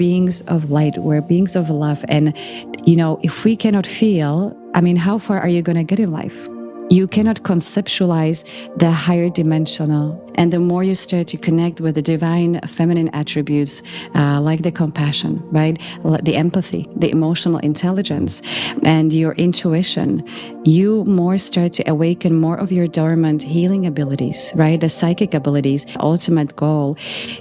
beings of light, we're beings of love. And, if we cannot feel, how far are you going to get in life? You cannot conceptualize the higher dimensional. And the more you start to connect with the divine feminine attributes, like the compassion, right? The empathy, the emotional intelligence, and your intuition, you more start to awaken more of your dormant healing abilities, right? The psychic abilities. Ultimate goal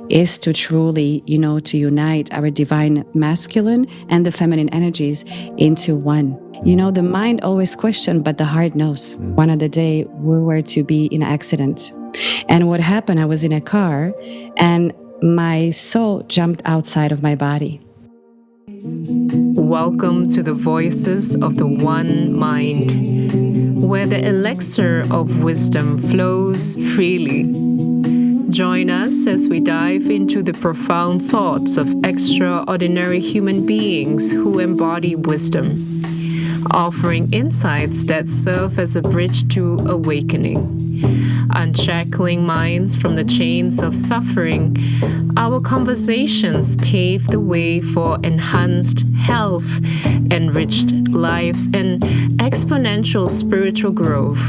is to truly, to unite our divine masculine and the feminine energies into one. The mind always questions, but the heart knows. One of the day we were to be in an accident. And what happened, I was in a car and my soul jumped outside of my body. Welcome to the Voices of the One Mind, where the elixir of wisdom flows freely. Join us as we dive into the profound thoughts of extraordinary human beings who embody wisdom, offering insights that serve as a bridge to awakening. Unshackling minds from the chains of suffering, our conversations pave the way for enhanced health, enriched lives, and exponential spiritual growth.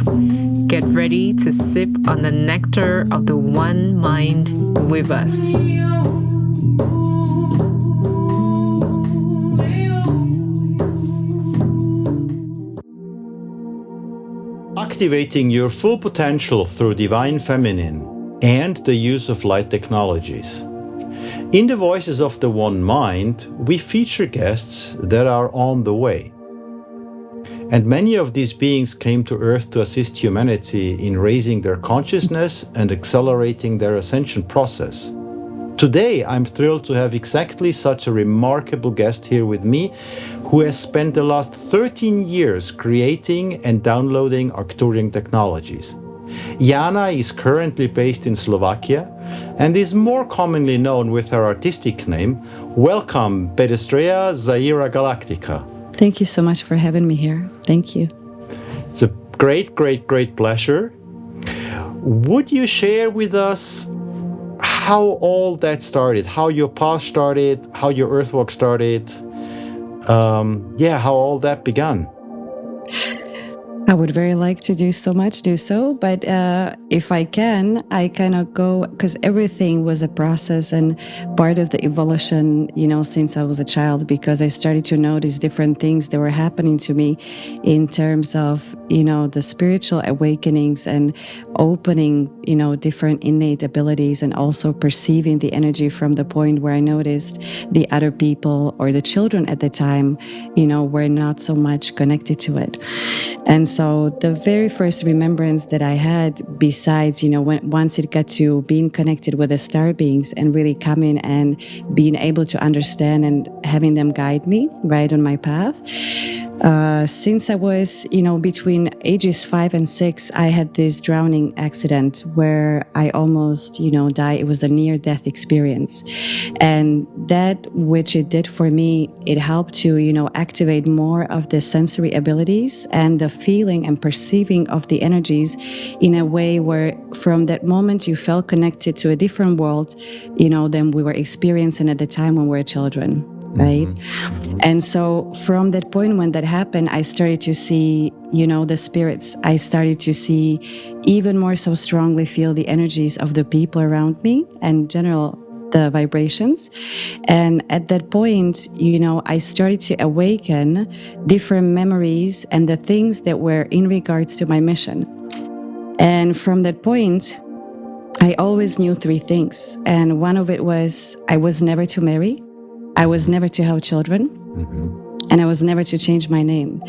Get ready to sip on the nectar of the One Mind with us. Activating your full potential through divine feminine and the use of light technologies. In the Voices of the One Mind, we feature guests that are on the way. And many of these beings came to Earth to assist humanity in raising their consciousness and accelerating their ascension process. Today, I'm thrilled to have exactly such a remarkable guest here with me, who has spent the last 13 years creating and downloading Arcturian technologies. Jana is currently based in Slovakia and is more commonly known with her artistic name. Welcome, Jana Zaira Galactica. Thank you so much for having me here. Thank you. It's a great pleasure. Would you share with us how all that started, how your path started, how your earthwalk started, how all that began? I would very like to do so, but if I can, I kind of go, because everything was a process and part of the evolution, since I was a child, because I started to notice different things that were happening to me in terms of, the spiritual awakenings and opening, different innate abilities, and also perceiving the energy from the point where I noticed the other people or the children at the time, were not so much connected to it. And so the very first remembrance that I had, besides, once it got to being connected with the star beings and really coming and being able to understand and having them guide me right on my path, since I was, between ages 5 and 6, I had this drowning accident where I almost, died. It was a near-death experience. And that which it did for me, it helped to, activate more of the sensory abilities and the feeling and perceiving of the energies in a way where from that moment you felt connected to a different world, than we were experiencing at the time when we were children. Right. Mm-hmm. And so from that point when that happened, I started to see, the spirits. I started to see even more so strongly feel the energies of the people around me and general the vibrations. And at that point, I started to awaken different memories and the things that were in regards to my mission. And from that point, I always knew 3 things. And one of it was I was never to marry. I was never to have children, and I was never to change my name.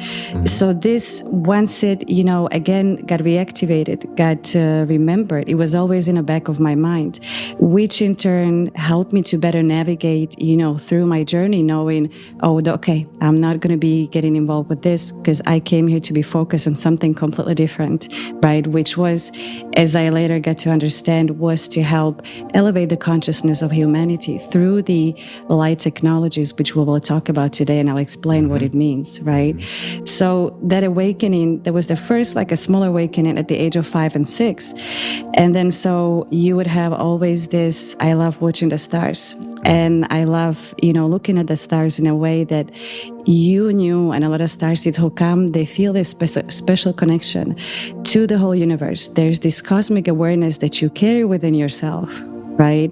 So this, once it, again got reactivated, got remembered, it was always in the back of my mind, which in turn helped me to better navigate, through my journey, knowing, okay, I'm not going to be getting involved with this because I came here to be focused on something completely different, right? Which was, as I later got to understand, was to help elevate the consciousness of humanity through the light technologies, which we will talk about today, and I'll explain explain what it means, right? So that awakening, that was the first, like a small awakening at the age of 5 and 6. And then so you would have always this, I love watching the stars. And I love, looking at the stars in a way that you knew, and a lot of starseeds who come, they feel this special connection to the whole universe. There's this cosmic awareness that you carry within yourself, right?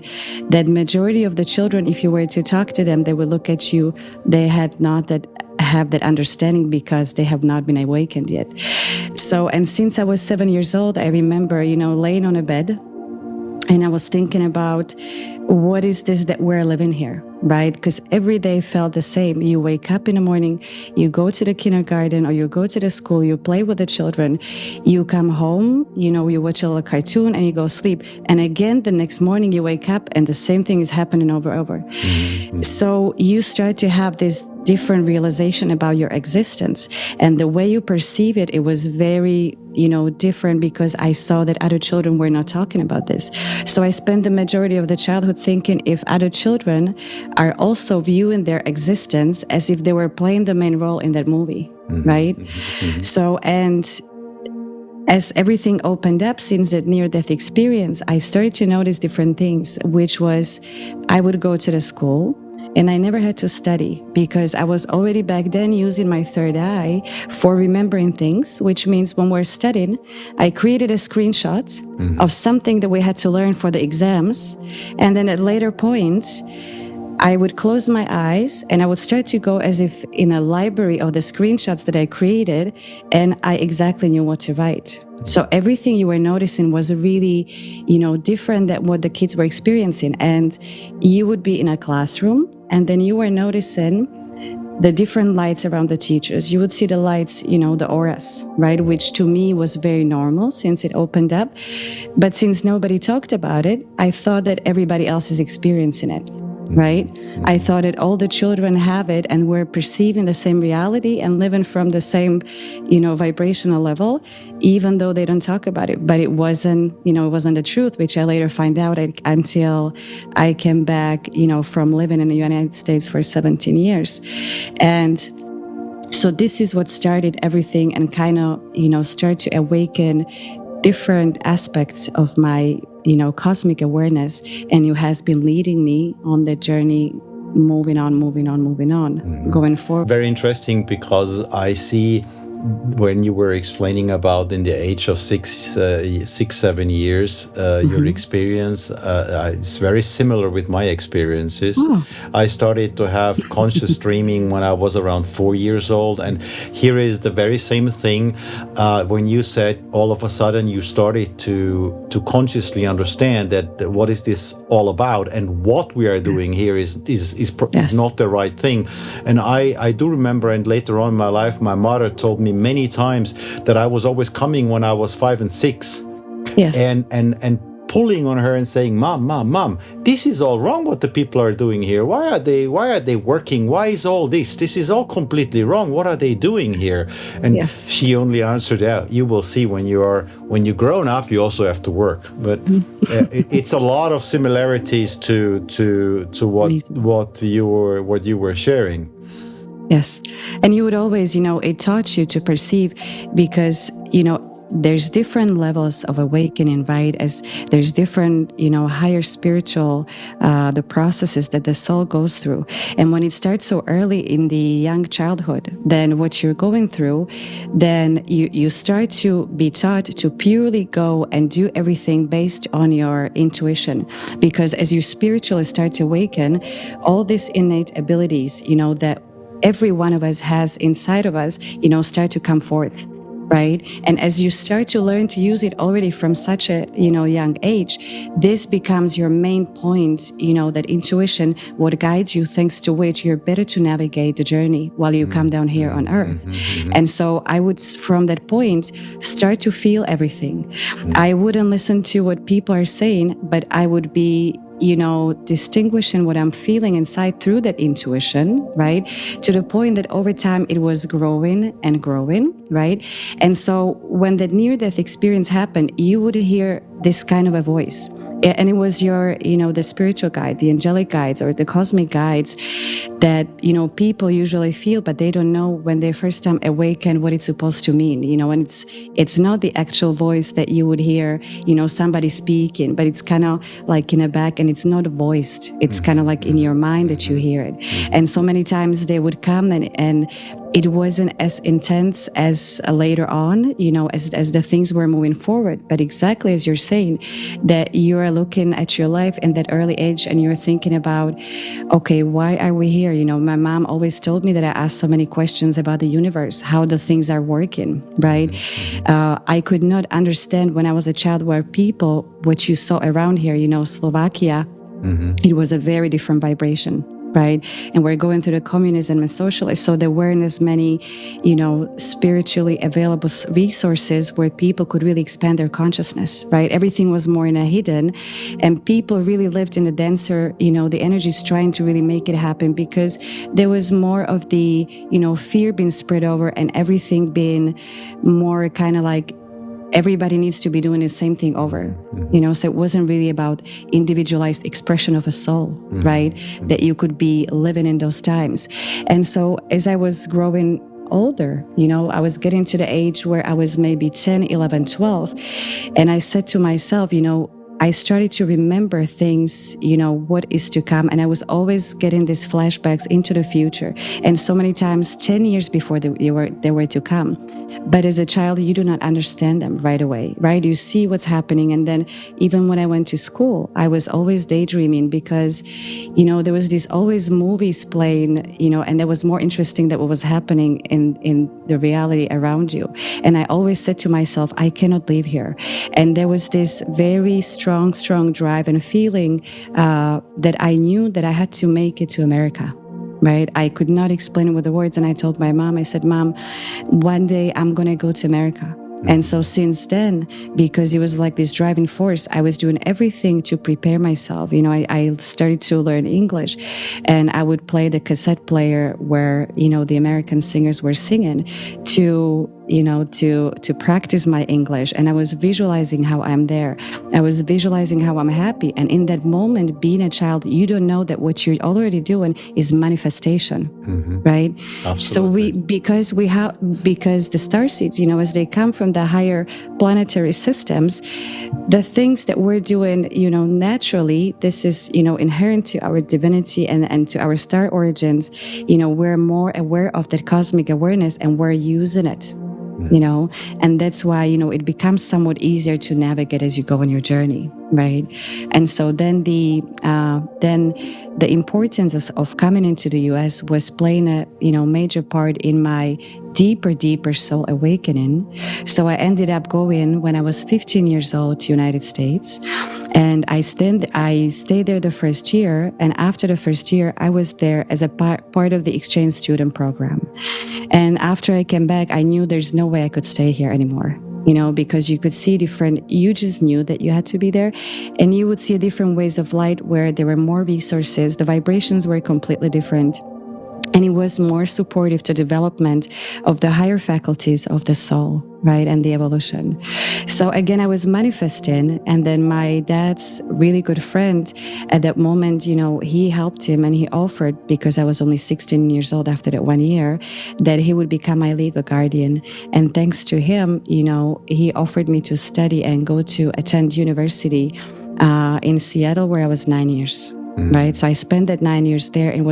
That majority of the children, if you were to talk to them, they would look at you, they had not have that understanding because they have not been awakened yet. So, and since I was 7 years old, I remember, laying on a bed, and I was thinking about, what is this that we're living here, right? Because every day felt the same. You wake up in the morning, you go to the kindergarten or you go to the school, you play with the children, you come home, you watch a little cartoon and you go sleep. And again, the next morning you wake up and the same thing is happening over and over. So you start to have this different realization about your existence, and the way you perceive it, it was very different, because I saw that other children were not talking about this. So I spent the majority of the childhood thinking if other children are also viewing their existence as if they were playing the main role in that movie, right? So, and as everything opened up since that near-death experience, I started to notice different things, which was I would go to the school, and I never had to study because I was already back then using my third eye for remembering things, which means when we're studying, I created a screenshot of something that we had to learn for the exams. And then at a later point, I would close my eyes and I would start to go as if in a library of the screenshots that I created, and I exactly knew what to write. So everything you were noticing was really, different than what the kids were experiencing. And you would be in a classroom and then you were noticing the different lights around the teachers. You would see the lights, the auras, right? Which to me was very normal since it opened up. But since nobody talked about it, I thought that everybody else is experiencing it. Right? I thought that all the children have it and we're perceiving the same reality and living from the same, vibrational level, even though they don't talk about it. But it wasn't, it wasn't the truth, which I later find out until I came back, from living in the United States for 17 years. And so this is what started everything and kind of, start to awaken different aspects of my cosmic awareness, and it has been leading me on the journey, moving on, going forward. Very interesting, because I see when you were explaining about in the age of 7 years, your experience, it's very similar with my experiences. I started to have conscious dreaming when I was around 4 years old, and here is the very same thing. When you said all of a sudden you started to consciously understand that what is this all about, and what we are doing here is not the right thing. And I do remember, and later on in my life, my mother told me many times that I was always coming when I was 5 and 6, and pulling on her and saying, Mom, this is all wrong what the people are doing here. Why are they working? Why is all this? This is all completely wrong. What are they doing here? And she only answered, you will see when you grown up, you also have to work. But it's a lot of similarities to what you were sharing. Yes. And you would always, it taught you to perceive, because, there's different levels of awakening, right? As there's different, higher spiritual, the processes that the soul goes through. And when it starts so early in the young childhood, then what you're going through, then you start to be taught to purely go and do everything based on your intuition. Because as you spiritually start to awaken, all these innate abilities, that every one of us has inside of us, start to come forth, right? And as you start to learn to use it already from such a, young age, this becomes your main point, that intuition, what guides you, thanks to which you're better to navigate the journey while you come down here on earth. And so I would, from that point, start to feel everything. I wouldn't listen to what people are saying, but I would be distinguishing what I'm feeling inside through that intuition, right? To the point that over time it was growing and growing, right? And so when the near-death experience happened, you would hear this kind of a voice. And it was your, the spiritual guide, the angelic guides or the cosmic guides that, people usually feel, but they don't know when they first time awaken what it's supposed to mean, and it's not the actual voice that you would hear, somebody speaking, but it's kind of like in the back, and it's not voiced. It's kind of like in your mind that you hear it. And so many times they would come and it wasn't as intense as later on, as the things were moving forward. But exactly as you're saying, that you're looking at your life in that early age and you're thinking about, okay, why are we here? My mom always told me that I asked so many questions about the universe, how the things are working, right? I could not understand when I was a child where people, what you saw around here, Slovakia, it was a very different vibration. Right. And we're going through the communism and socialism. So there weren't as many, spiritually available resources where people could really expand their consciousness. Right. Everything was more in a hidden, and people really lived in the denser, the energies trying to really make it happen, because there was more of the, fear being spread over and everything being more kind of like, everybody needs to be doing the same thing over, so it wasn't really about individualized expression of a soul, right? That you could be living in those times. And so as I was growing older, I was getting to the age where I was maybe 10, 11, 12. And I said to myself, I started to remember things, what is to come. And I was always getting these flashbacks into the future. And so many times, 10 years before they were to come. But as a child, you do not understand them right away, right? You see what's happening. And then even when I went to school, I was always daydreaming because, there was these always movies playing, and that was more interesting than what was happening in the reality around you. And I always said to myself, I cannot leave here. And there was this very strong drive and feeling that I knew that I had to make it to America. Right? I could not explain it with the words. And I told my mom, I said, Mom, one day I'm going to go to America. And so since then, because it was like this driving force, I was doing everything to prepare myself. I started to learn English, and I would play the cassette player where, the American singers were singing to practice my English. And I was visualizing how I'm there. I was visualizing how I'm happy. And in that moment, being a child, you don't know that what you're already doing is manifestation, right? Absolutely. So because the star seeds, as they come from the higher planetary systems, the things that we're doing, naturally, this is, inherent to our divinity and to our star origins. We're more aware of that cosmic awareness, and we're using it. And that's why, it becomes somewhat easier to navigate as you go on your journey, right? And so then the importance of coming into the US was playing a, major part in my deeper soul awakening. So I ended up going when I was 15 years old to United States, and I stayed there the first year. And after the first year, I was there as a part of the exchange student program. And after I came back, I knew there's no way I could stay here anymore. Because you could see you just knew that you had to be there, and you would see different ways of light where there were more resources. The vibrations were completely different. And it was more supportive to development of the higher faculties of the soul, right? And the evolution. So again, I was manifesting. And then my dad's really good friend at that moment, he helped him, and he offered, because I was only 16 years old after that 1 year, that he would become my legal guardian. And thanks to him, he offered me to study and go to attend university in Seattle, where I was 9 years, right? So I spent that 9 years there, and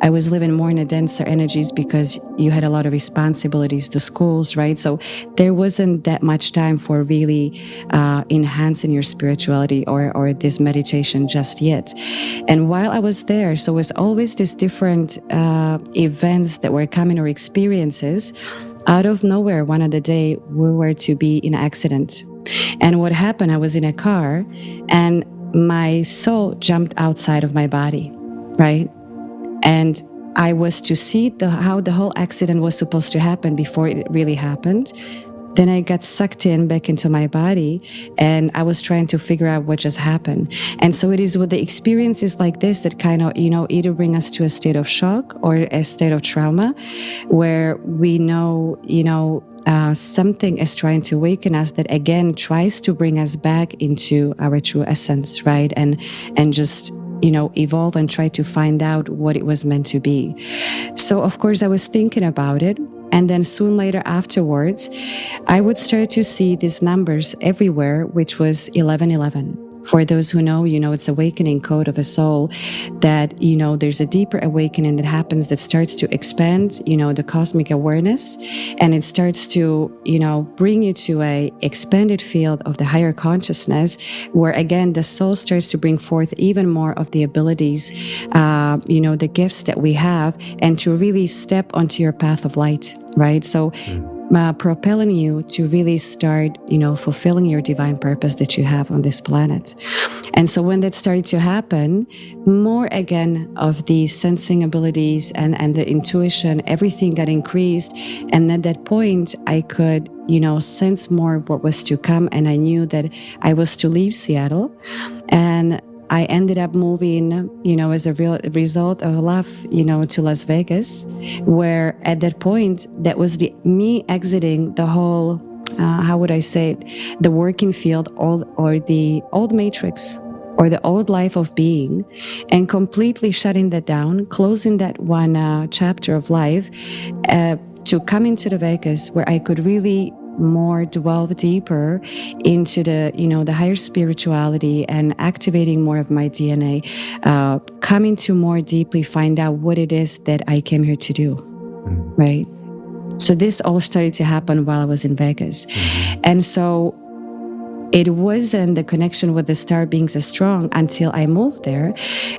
I was living more in the denser energies because you had a lot of responsibilities to schools, right? So there wasn't that much time for really enhancing your spirituality or this meditation just yet. And while I was there, so it was always these different events that were coming, or experiences. Out of nowhere, one of the day, we were to be in an accident. And what happened, I was in a car, and my soul jumped outside of my body, right? And I was to see how the whole accident was supposed to happen before it really happened. Then I got sucked in back into my body, and I was trying to figure out what just happened. And so it is with the experiences like this that kind of, either bring us to a state of shock or a state of trauma, where we know, something is trying to awaken us that again tries to bring us back into our true essence, right? And just evolve and try to find out what it was meant to be. So of course I was thinking about it. And then soon later afterwards, I would start to see these numbers everywhere, which was 1111. For those who know, it's awakening code of a soul, that, there's a deeper awakening that happens that starts to expand, the cosmic awareness. And it starts to, bring you to a expanded field of the higher consciousness, where again, the soul starts to bring forth even more of the abilities, the gifts that we have, and to really step onto your path of light, right? So propelling you to really start, fulfilling your divine purpose that you have on this planet. And so when that started to happen, more again of the sensing abilities and the intuition, everything got increased. And at that point, I could, sense more what was to come. And I knew that I was to leave Seattle. And I ended up moving, as a real result of love, to Las Vegas, where at that point, that was me exiting the whole, how would I say it, the working field or the old matrix or the old life of being, and completely shutting that down, closing that one chapter of life, to come into the Vegas where I could really more delve deeper into the the higher spirituality and activating more of my DNA, coming to more deeply find out what it is that I came here to do, right? So this all started to happen while I was in Vegas. And so it wasn't the connection with the star beings as strong until I moved there.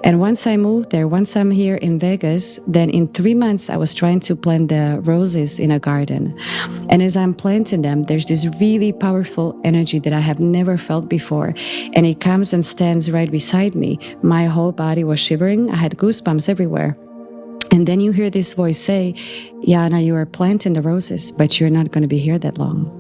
And once I moved there, once I'm here in Vegas, then in 3 months, I was trying to plant the roses in a garden. And as I'm planting them, there's this really powerful energy that I have never felt before. And it comes and stands right beside me. My whole body was shivering. I had goosebumps everywhere. And then you hear this voice say, Jana, you are planting the roses, but you're not going to be here that long.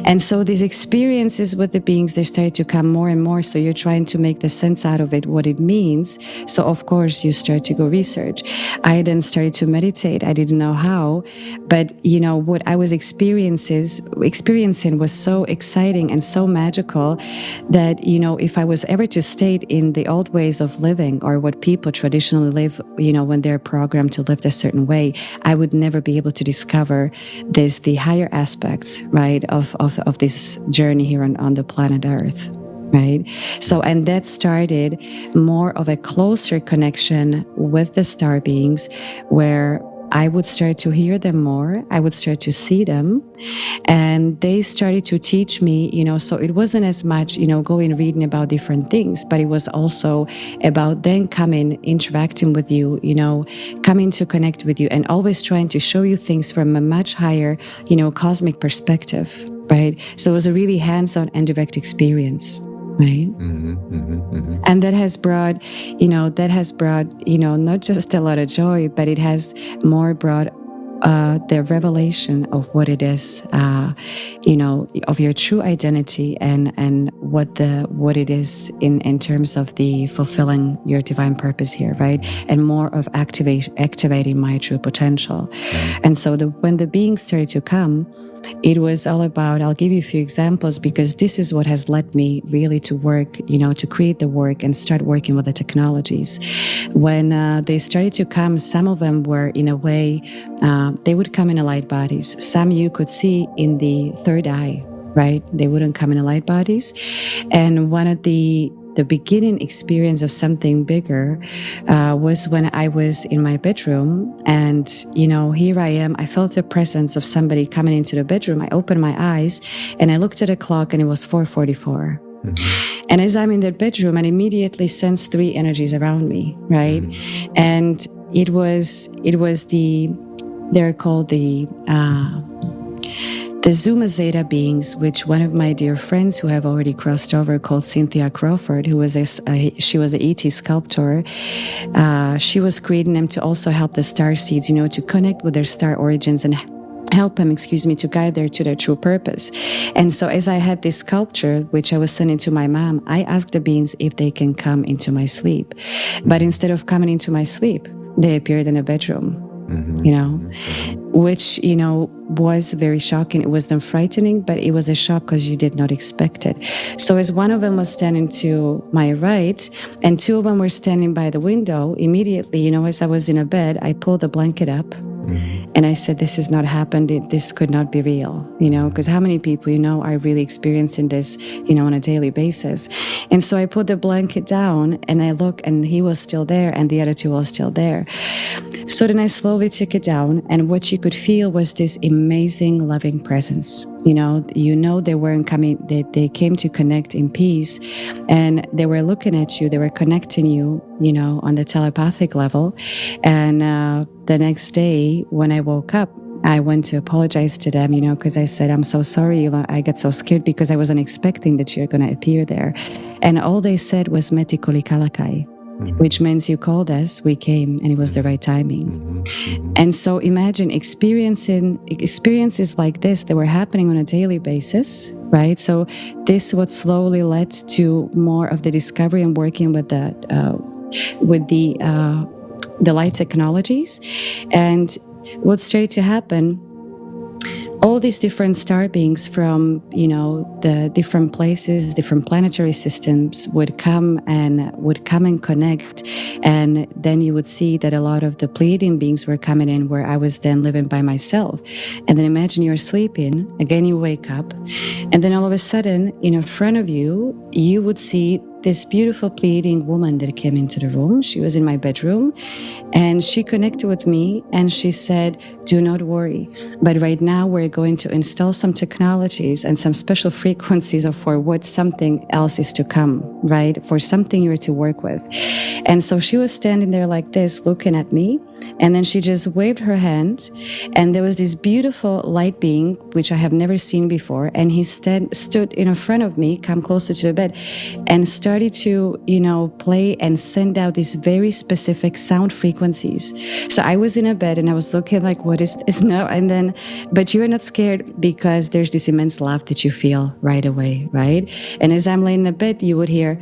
And so these experiences with the beings, they started to come more and more. So you're trying to make the sense out of it, what it means. So of course you start to go research. I then started to meditate. I didn't know how, but what I was experiencing was so exciting and so magical that, if I was ever to stay in the old ways of living or what people traditionally live, when they're programmed to live a certain way, I would never be able to discover the higher aspects, right? Of this journey here on the planet Earth, right? So, and that started more of a closer connection with the star beings, where I would start to hear them more. I would start to see them, and they started to teach me, so it wasn't as much, going reading about different things, but it was also about then coming, interacting with you, coming to connect with you, and always trying to show you things from a much higher, cosmic perspective, right? So it was a really hands-on and direct experience. Right. And that has brought, not just a lot of joy, but it has more brought the revelation of what it is, of your true identity and what it is in terms of the fulfilling your divine purpose here, right? And more of activating my true potential. And so when the beings started to come, it was all about, I'll give you a few examples because this is what has led me really to work, to create the work and start working with the technologies. When they started to come, some of them were in a way, they would come in a light bodies. Some you could see in the third eye, right? They wouldn't come in a light bodies. And one of the beginning experience of something bigger was when I was in my bedroom, and here I am. I felt the presence of somebody coming into the bedroom. I opened my eyes and I looked at the clock, and it was 4:44. And as I'm in the bedroom, I immediately sensed three energies around me, right? And it was they're called the Jana Zaira beings, which one of my dear friends who have already crossed over, called Cynthia Crawford, who was she was an ET sculptor. She was creating them to also help the star seeds, to connect with their star origins and help them, to guide them to their true purpose. And so as I had this sculpture, which I was sending to my mom, I asked the beings if they can come into my sleep. But instead of coming into my sleep, they appeared in a bedroom, which, was very shocking. It wasn't frightening, but it was a shock because you did not expect it. So as one of them was standing to my right and two of them were standing by the window, immediately, as I was in a bed, I pulled the blanket up. And I said, this has not happened. This could not be real, because how many people, are really experiencing this, on a daily basis. And so I put the blanket down and I look and he was still there and the other two were still there. So then I slowly took it down and what you could feel was this amazing, loving presence. They weren't coming, they came to connect in peace and they were looking at you, they were connecting you, on the telepathic level. And the next day when I woke up, I went to apologize to them, because I said, I'm so sorry. I got so scared because I wasn't expecting that you're going to appear there. And all they said was metikoli kalakai, which means you called us, we came, and it was the right timing. And so imagine experiences like this that were happening on a daily basis, right? So this what slowly led to more of the discovery and working with the light technologies. And what started to happen, all these different star beings from, the different places, different planetary systems would come and connect. And then you would see that a lot of the Pleiadian beings were coming in where I was then living by myself. And then imagine you're sleeping, again, you wake up, and then all of a sudden in front of you, you would see this beautiful Pleiadian woman that came into the room. She was in my bedroom and she connected with me and she said, do not worry. But right now we're going to install some technologies and some special frequencies for what something else is to come, right? For something you're to work with. And so she was standing there like this, looking at me. And then she just waved her hand and there was this beautiful light being, which I have never seen before. And he stood in front of me, come closer to the bed and started to, play and send out these very specific sound frequencies. So I was in a bed and I was looking like, what is this now? And then, but you're not scared because there's this immense love that you feel right away, right? And as I'm laying in the bed, you would hear,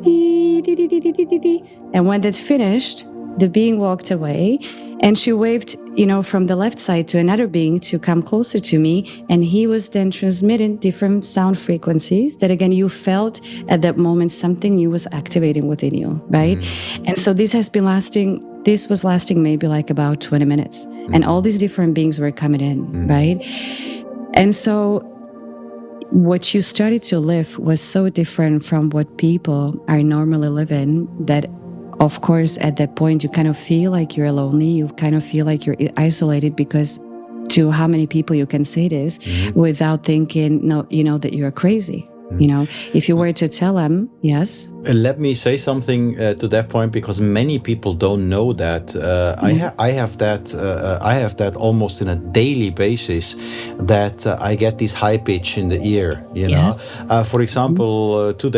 dee, dee, dee, dee, dee, dee, dee. And when that finished, the being walked away and she waved, from the left side to another being to come closer to me. And he was then transmitting different sound frequencies that again, you felt at that moment something new was activating within you, right? And so this was lasting maybe like about 20 minutes. And all these different beings were coming in, right? And so what you started to live was so different from what people are normally living that of course, at that point, you kind of feel like you're lonely. You kind of feel like you're isolated because to how many people you can say this without thinking, no, that you're crazy. If you were to tell them, yes. Let me say something to that point because many people don't know that. I have that almost on a daily basis that I get this high pitch in the ear. Yes. For example, 2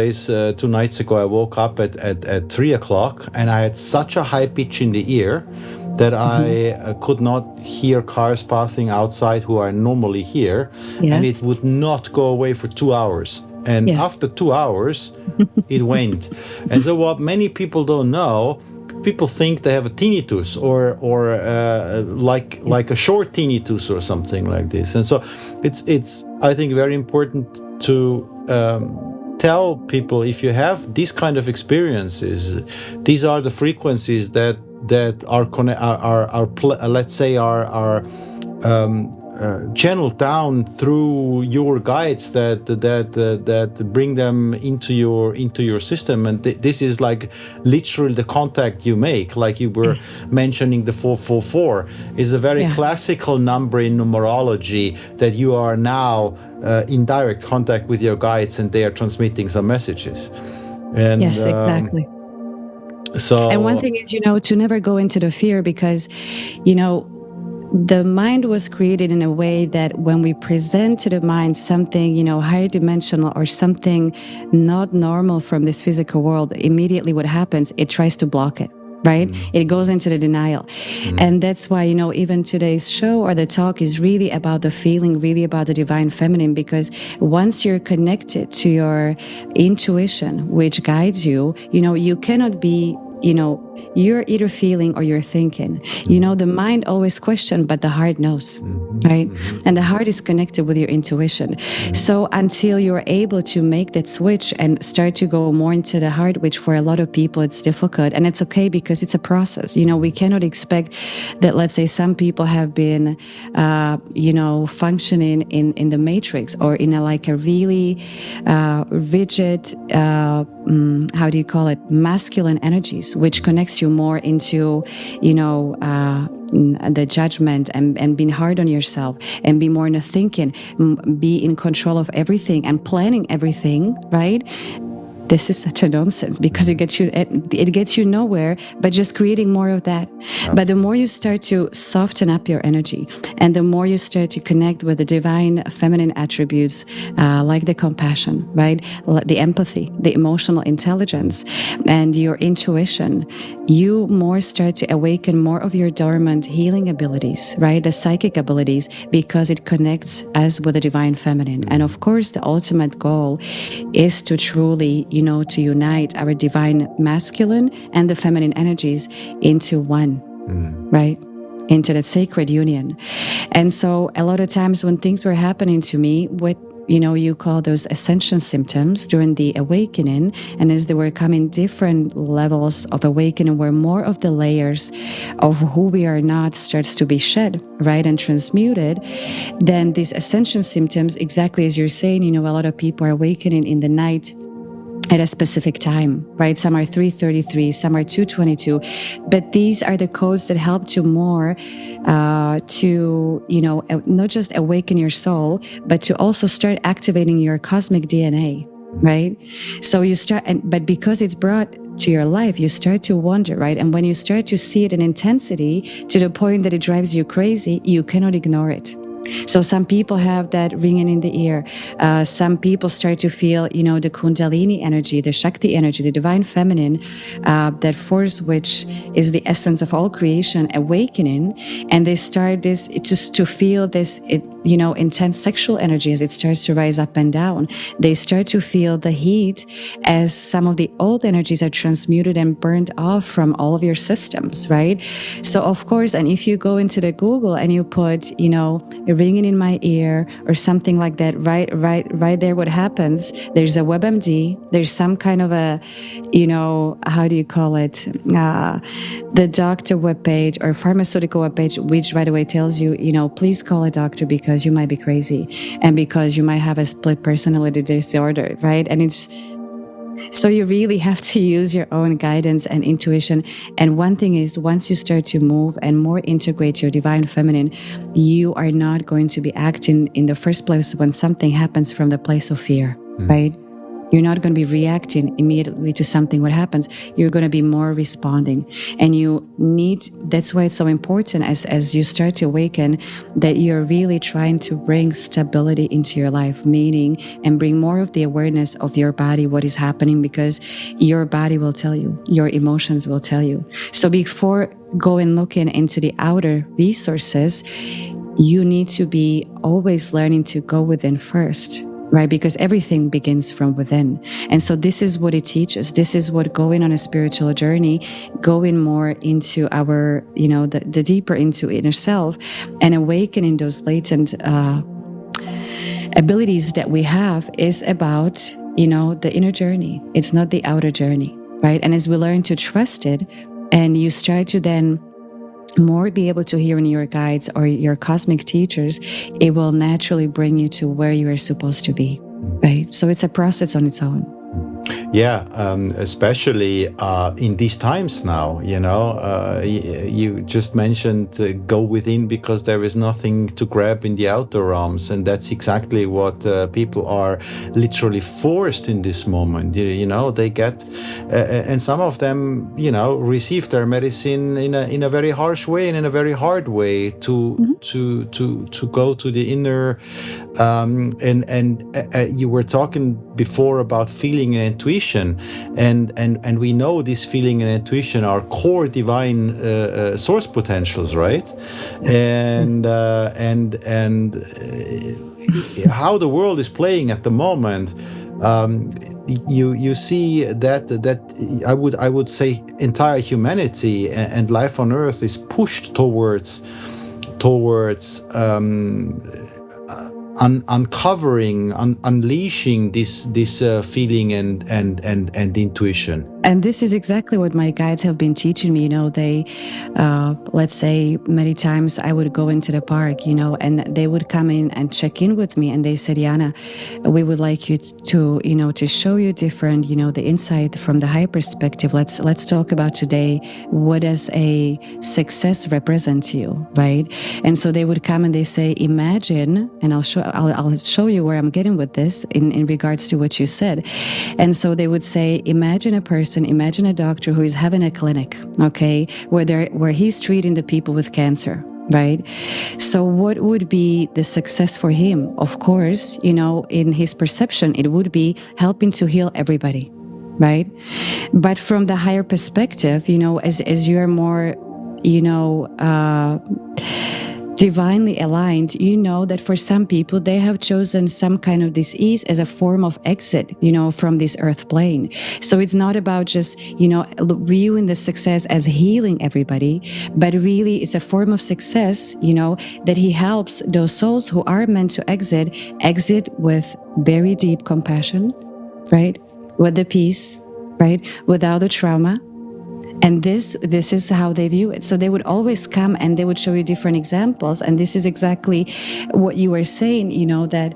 nights ago, I woke up at 3 o'clock and I had such a high pitch in the ear that I could not hear cars passing outside who are normally here, and it would not go away for 2 hours. And after 2 hours, it went. And so what many people don't know, people think they have a tinnitus or like a short tinnitus or something like this. And so it's I think very important to tell people if you have these kind of experiences, these are the frequencies that are channeled down through your guides that bring them into your system, and this is like literally the contact you make. Like you were mentioning, the 444 is a very classical number in numerology that you are now in direct contact with your guides, and they are transmitting some messages. And, yes, exactly. So, and one thing is, to never go into the fear because, the mind was created in a way that when we present to the mind something, higher dimensional or something not normal from this physical world, immediately what happens, it tries to block it. right? It goes into the denial. And that's why, even today's show or the talk is really about the feeling, really about the divine feminine, because once you're connected to your intuition, which guides you, you cannot be, you're either feeling or you're thinking. The mind always questions, but the heart knows, right? And the heart is connected with your intuition. So until you're able to make that switch and start to go more into the heart, which for a lot of people it's difficult, and it's okay because it's a process. We cannot expect that, let's say, some people have been, functioning in the matrix or in a really rigid, how do you call it, masculine energies, which connects you more into, the judgment and being hard on yourself and be more in the thinking, be in control of everything and planning everything, right? This is such a nonsense because it gets you nowhere, but just creating more of that. But the more you start to soften up your energy and the more you start to connect with the divine feminine attributes, like the compassion, right? The empathy, the emotional intelligence, and your intuition, you more start to awaken more of your dormant healing abilities, right? The psychic abilities, because it connects us with the divine feminine. And of course, the ultimate goal is to truly, to unite our divine masculine and the feminine energies into one, right? Into that sacred union. And so a lot of times when things were happening to me, what you call those ascension symptoms during the awakening, and as they were coming different levels of awakening where more of the layers of who we are not starts to be shed, right, and transmuted, then these ascension symptoms, exactly as you're saying, a lot of people are awakening in the night at a specific time, right? Some are 3:33, some are 2:22, but these are the codes that help to more to, not just awaken your soul, but to also start activating your cosmic DNA, right? So you start, but because it's brought to your life, you start to wonder, right? And when you start to see it in intensity to the point that it drives you crazy, you cannot ignore it. So some people have that ringing in the ear. Some people start to feel, the Kundalini energy, the Shakti energy, the divine feminine, that force which is the essence of all creation, awakening. And they start just to feel this, intense sexual energy as it starts to rise up and down. They start to feel the heat as some of the old energies are transmuted and burned off from all of your systems, right? So of course, and if you go into the Google and you put, ringing in my ear or something like that, right there, what happens, there's a WebMD, there's some kind of a, how do you call it, the doctor webpage or pharmaceutical webpage, which right away tells you, please call a doctor because you might be crazy and because you might have a split personality disorder, right? And so you really have to use your own guidance and intuition. And one thing is, once you start to move and more integrate your divine feminine, you are not going to be acting in the first place when something happens from the place of fear, right? You're not going to be reacting immediately to something what happens. You're going to be more responding. And that's why it's so important as you start to awaken that you're really trying to bring stability into your life, meaning, and bring more of the awareness of your body, what is happening, because your body will tell you, your emotions will tell you. So before going looking into the outer resources, you need to be always learning to go within first, right? Because everything begins from within. And so this is what it teaches. This is what going on a spiritual journey, going more into our, the deeper into inner self and awakening those latent abilities that we have is about, the inner journey. It's not the outer journey, right? And as we learn to trust it and you start to then more be able to hear in your guides or your cosmic teachers, it will naturally bring you to where you are supposed to be, right? So it's a process on its own. Yeah, especially in these times now, you just mentioned go within because there is nothing to grab in the outer realms. And that's exactly what people are literally forced in this moment. They get, and some of them, receive their medicine in a very harsh way and in a very hard way to go to the inner. And you were talking before about feeling and intuition, and we know this feeling and intuition are core divine source potentials, right? And how the world is playing at the moment. You see that I would say entire humanity and life on Earth is pushed towards uncovering, unleashing this feeling and intuition. And this is exactly what my guides have been teaching me. They, let's say, many times I would go into the park, and they would come in and check in with me, and they said, Jana, we would like you to, to show you different, the insight from the higher perspective. Let's talk about today. What does a success represent to you, right? And so they would come and they say, imagine, and I'll show you where I'm getting with this in regards to what you said. And so they would say, imagine a doctor who is having a clinic, okay, where he's treating the people with cancer, right? So what would be the success for him? Of course, in his perception, it would be helping to heal everybody, right? But from the higher perspective, as you're more, divinely aligned, that for some people, they have chosen some kind of disease as a form of exit, from this earth plane. So it's not about just, viewing the success as healing everybody, but really it's a form of success, that he helps those souls who are meant to exit with very deep compassion, right? With the peace, right? Without the trauma. And this is how they view it. So they would always come and they would show you different examples. And this is exactly what you were saying, that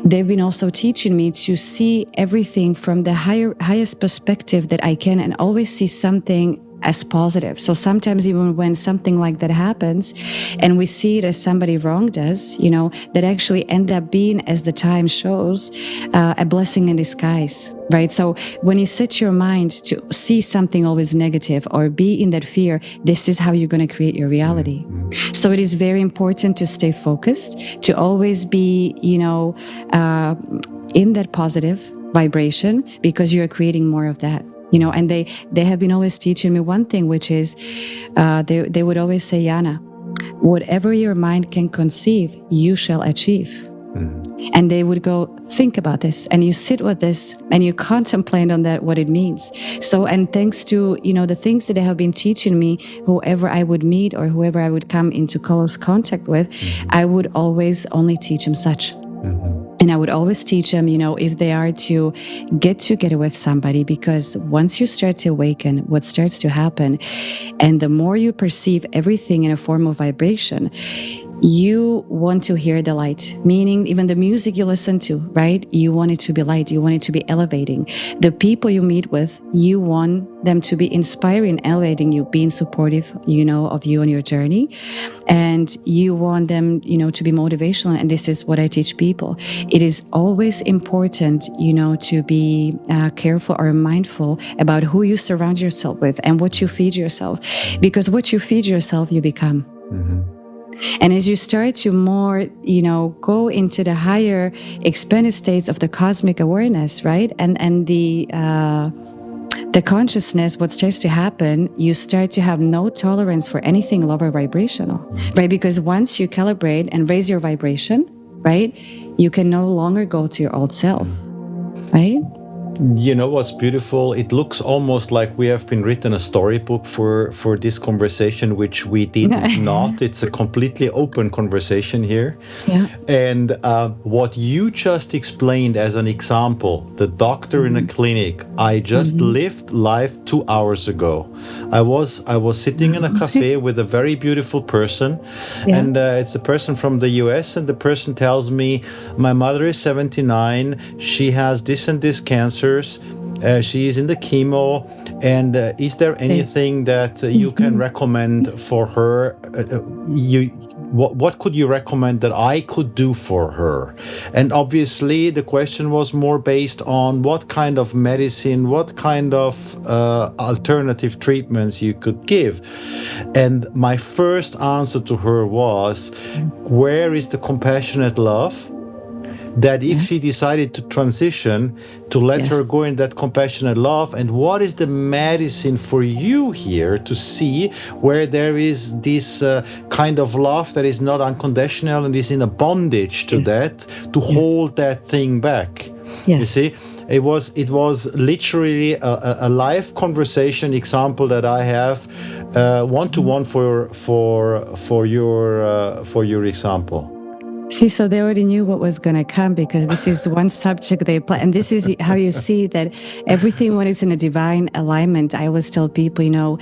they've been also teaching me to see everything from the highest perspective that I can, and always see something as positive. So sometimes even when something like that happens and we see it as somebody wronged us, that actually end up being, as the time shows, a blessing in disguise, right? So when you set your mind to see something always negative or be in that fear, this is how you're going to create your reality. So it is very important to stay focused, to always be, in that positive vibration, because you're creating more of that. And they have been always teaching me one thing, which is they would always say, Jana, whatever your mind can conceive, you shall achieve. And they would go, think about this, and you sit with this and you contemplate on that, what it means. So, and thanks to, the things that they have been teaching me, whoever I would meet or whoever I would come into close contact with, I would always only teach them such. And I would always teach them, if they are to get together with somebody, because once you start to awaken, what starts to happen, and the more you perceive everything in a form of vibration, you want to hear the light, meaning even the music you listen to, right? You want it to be light. You want it to be elevating. The people you meet with, you want them to be inspiring, elevating you, being supportive, of you on your journey. And you want them, to be motivational. And this is what I teach people. It is always important, to be careful or mindful about who you surround yourself with and what you feed yourself. Because what you feed yourself, you become. And as you start to more, go into the higher expanded states of the cosmic awareness, right? And the consciousness, what starts to happen, you start to have no tolerance for anything lower vibrational, right? Because once you calibrate and raise your vibration, right, you can no longer go to your old self, right? You know what's beautiful? It looks almost like we have been written a storybook for this conversation, which we did not. It's a completely open conversation here. Yeah. And what you just explained as an example, the doctor in a clinic, I just lived life 2 hours ago. I was sitting in a cafe with a very beautiful person, and it's a person from the US, and the person tells me, my mother is 79, she has this and this cancer. She is in the chemo, and is there anything that you can recommend for her? What could you recommend that I could do for her? And obviously the question was more based on what kind of medicine, what kind of alternative treatments you could give. And my first answer to her was, where is the compassionate love? that if she decided to transition, to let her Yes. go in that compassionate love. And what is the medicine for you here to see where there is this kind of love that is not unconditional and is in a bondage to Yes. that, to hold that thing back. You Yes. see, it was literally a live conversation example that I have, one to one for your example. See, so they already knew what was going to come because this is one subject they play. And this is how you see that everything, when it's in a divine alignment, I always tell people,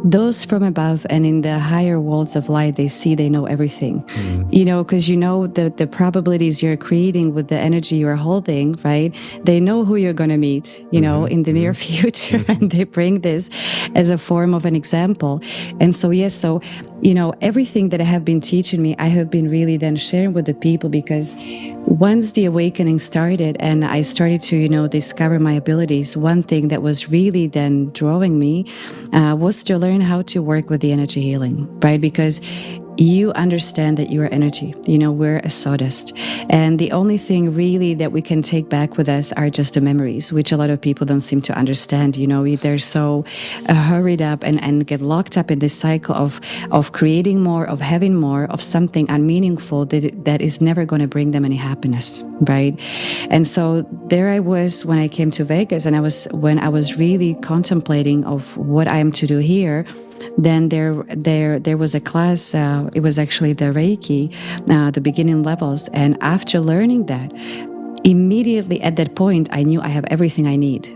those from above and in the higher worlds of light, they know everything, because the probabilities you're creating with the energy you're holding, right? They know who you're going to meet, in the near future. And they bring this as a form of an example. And so, yes, everything that I have been teaching me, I have been really then sharing with the people, because once the awakening started and I started to, discover my abilities, one thing that was really then drawing me was to learn how to work with the energy healing, right? Because you understand that you are energy. We're a sawdust. And the only thing really that we can take back with us are just the memories, which a lot of people don't seem to understand. They're so hurried up and get locked up in this cycle of creating more, of having more, of something unmeaningful that is never going to bring them any happiness, right? And so there I was when I came to Vegas, and when I was really contemplating of what I am to do here. Then there was a class. It was actually the Reiki, the beginning levels. And after learning that, immediately at that point, I knew I have everything I need.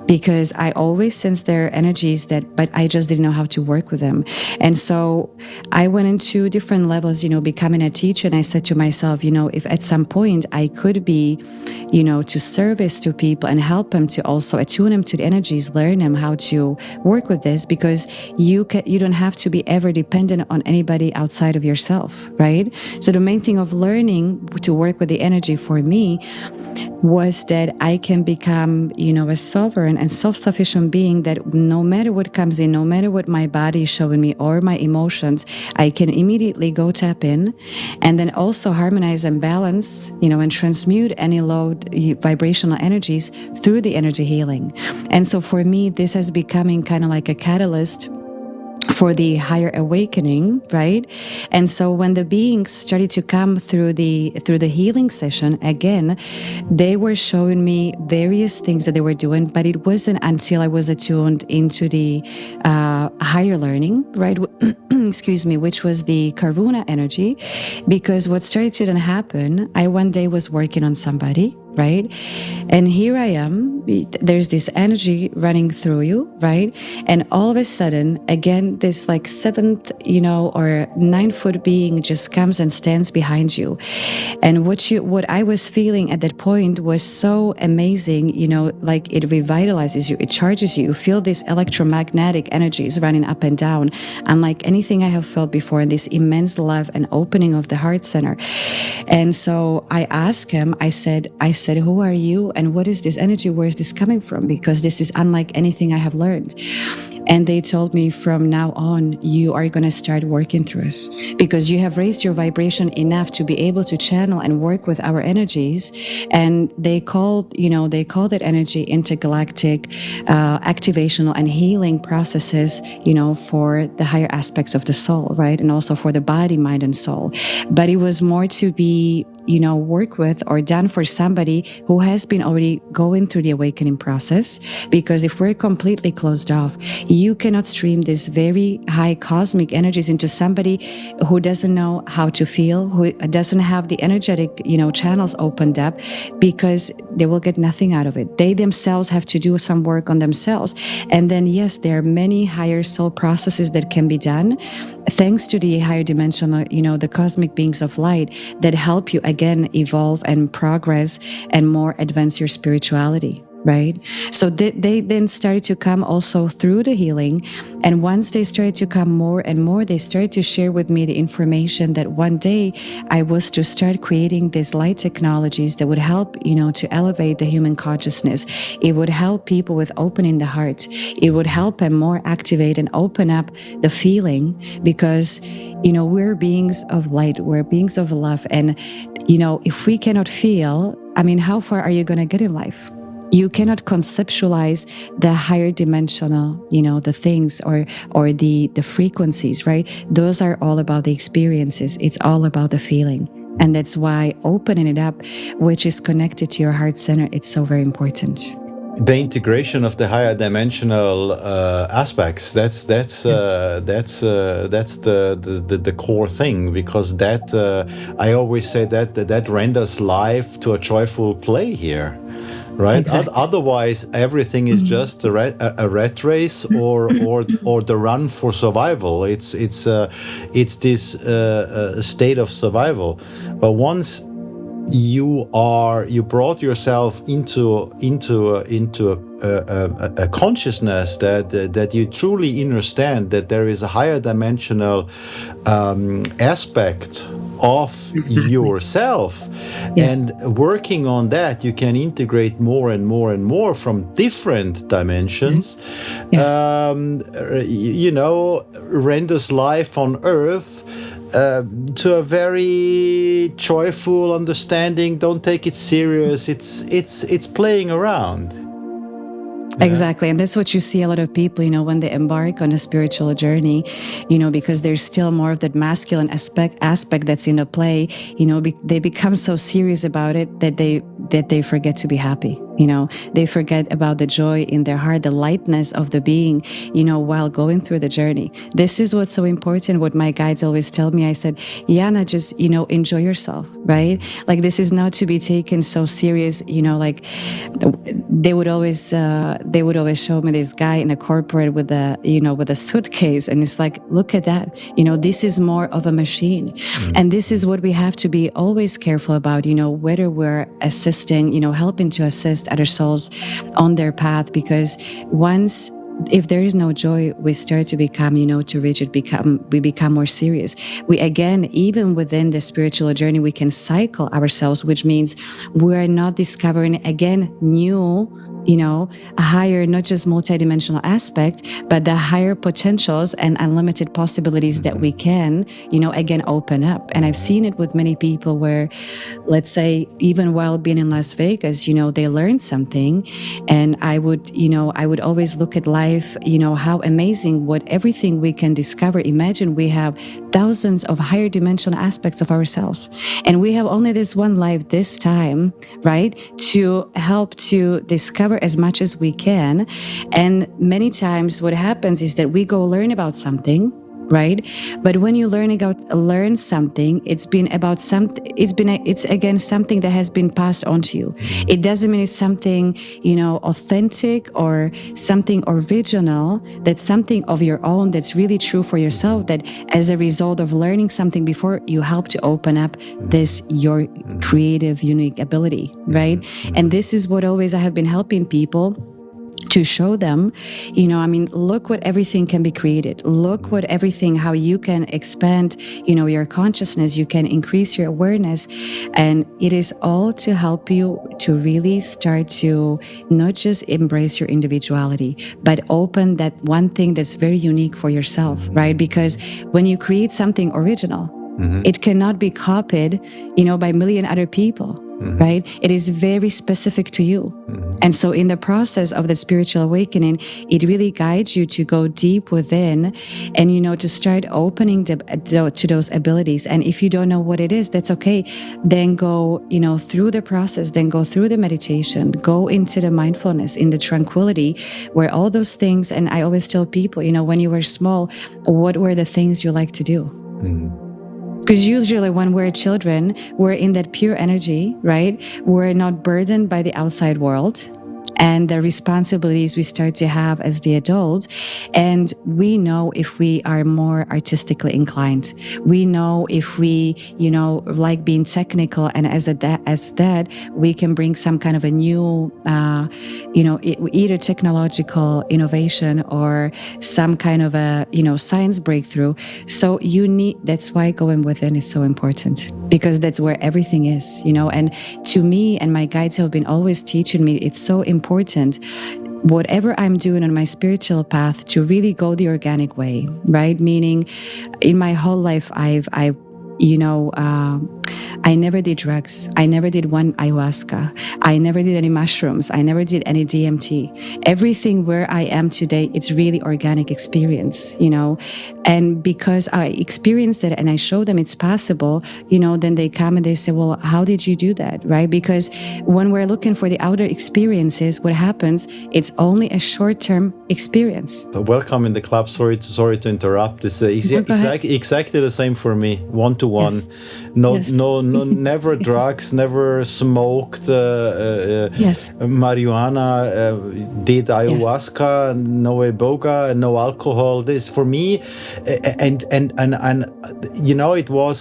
Because I always sensed their energies but I just didn't know how to work with them. And so I went into different levels, becoming a teacher. And I said to myself, if at some point I could be, to service to people and help them to also attune them to the energies, learn them how to work with this, because you don't have to be ever dependent on anybody outside of yourself, right? So the main thing of learning to work with the energy for me was that I can become, a sovereign and self-sufficient being, that no matter what comes in, no matter what my body is showing me or my emotions, I can immediately go tap in and then also harmonize and balance, and transmute any low vibrational energies through the energy healing. And so for me, this is becoming kind of like a catalyst for the higher awakening, right? And so when the beings started to come through the healing session, again, they were showing me various things that they were doing, but it wasn't until I was attuned into the higher learning, right? Excuse me, which was the Karvuna energy, because what started to then happen, I one day was working on somebody, right? And here I am, there's this energy running through you, right? And all of a sudden, again, this like 7th, or 9-foot being just comes and stands behind you. And what I was feeling at that point was so amazing, like it revitalizes you, it charges you. You feel these electromagnetic energies running up and down, unlike anything I have felt before, in this immense love and opening of the heart center. And so I asked him, I said, who are you and what is this energy? Where is this coming from? Because this is unlike anything I have learned. And they told me, from now on, you are going to start working through us, because you have raised your vibration enough to be able to channel and work with our energies. And they called that energy intergalactic activational and healing processes, for the higher aspects of the soul, right? And also for the body, mind, and soul. But it was more to be, work with or done for somebody who has been already going through the awakening process. Because if we're completely closed off, you cannot stream these very high cosmic energies into somebody who doesn't know how to feel, who doesn't have the energetic, channels opened up, because they will get nothing out of it. They themselves have to do some work on themselves. And then, yes, there are many higher soul processes that can be done thanks to the higher dimensional, the cosmic beings of light that help you again evolve and progress and more advance your spirituality. right? So they then started to come also through the healing. And once they started to come more and more, they started to share with me the information that one day I was to start creating these light technologies that would help, to elevate the human consciousness. It would help people with opening the heart. It would help them more activate and open up the feeling, because, we're beings of light, we're beings of love. And, if we cannot feel, how far are you going to get in life? You cannot conceptualize the higher dimensional, the things or the frequencies, right? Those are all about the experiences. It's all about the feeling. And that's why opening it up, which is connected to your heart center, it's so very important. The integration of the higher dimensional aspects, that's the core thing, because that I always say that renders life to a joyful play here, right? Exactly. Otherwise everything is just a rat race or the run for survival. It's this state of survival. But once you brought yourself into a consciousness that you truly understand that there is a higher dimensional aspect of yourself. Yes. And working on that, you can integrate more and more and more from different dimensions. Yes. Renders life on earth to a very joyful understanding. Don't take it serious. It's playing around. Exactly. And that's what you see a lot of people, when they embark on a spiritual journey, because there's still more of that masculine aspect that's in the play, they become so serious about it that they forget to be happy. They forget about the joy in their heart, the lightness of the being, while going through the journey. This is what's so important. What my guides always tell me, I said, Jana, just, enjoy yourself, right? Like, this is not to be taken so serious, like they would always show me this guy in a corporate with a suitcase. And it's like, look at that, this is more of a machine. And this is what we have to be always careful about, whether we're assisting, helping to assist other souls on their path, because if there is no joy, we start to become, too rigid, we become more serious. We, again, even within the spiritual journey, we can cycle ourselves, which means we're not discovering, again, new, a higher, not just multidimensional aspect, but the higher potentials and unlimited possibilities that we can, again, open up. And I've seen it with many people where, let's say, even while being in Las Vegas, they learned something. And I would always look at life, how amazing, what everything we can discover. Imagine we have thousands of higher dimensional aspects of ourselves. And we have only this one life, this time, right? To help to discover as much as we can. And many times what happens is that we go learn about something, right? But when you learn something, it's again something that has been passed on to you. It doesn't mean it's something, authentic or something original, that's something of your own, that's really true for yourself, that as a result of learning something before, you help to open up your creative, unique ability, right? And this is what always I have been helping people to show them, look what everything can be created. Look what everything, how you can expand, your consciousness, you can increase your awareness. And it is all to help you to really start to not just embrace your individuality, but open that one thing that's very unique for yourself, right? Because when you create something original, it cannot be copied, by a million other people. Right? It is very specific to you. And so in the process of the spiritual awakening, it really guides you to go deep within and, to start opening to those abilities. And if you don't know what it is, that's okay. Then go, through the process, then go through the meditation, go into the mindfulness, in the tranquility, where all those things. And I always tell people, when you were small, what were the things you like to do? Because usually when we're children, we're in that pure energy, right? We're not burdened by the outside world. and the responsibilities we start to have as the adult. And we know if we are more artistically inclined. We know if we, like being technical, and as that, we can bring some kind of a new, either technological innovation or some kind of a, science breakthrough. So that's why going within is so important, because that's where everything is, and to me, and my guides have been always teaching me, it's so important, whatever I'm doing on my spiritual path, to really go the organic way, right? Meaning, in my whole life, I never did drugs. I never did one ayahuasca. I never did any mushrooms. I never did any DMT. Everything where I am today, it's really organic experience, And because I experienced it and I show them it's possible, then they come and they say, well, how did you do that, right? Because when we're looking for the outer experiences, what happens, it's only a short-term experience. Welcome in the club. Sorry to interrupt. It's exactly the same for me, one-to-one. Yes. No, never drugs, never smoked marijuana, did ayahuasca, no iboga, no alcohol. This for me, and it was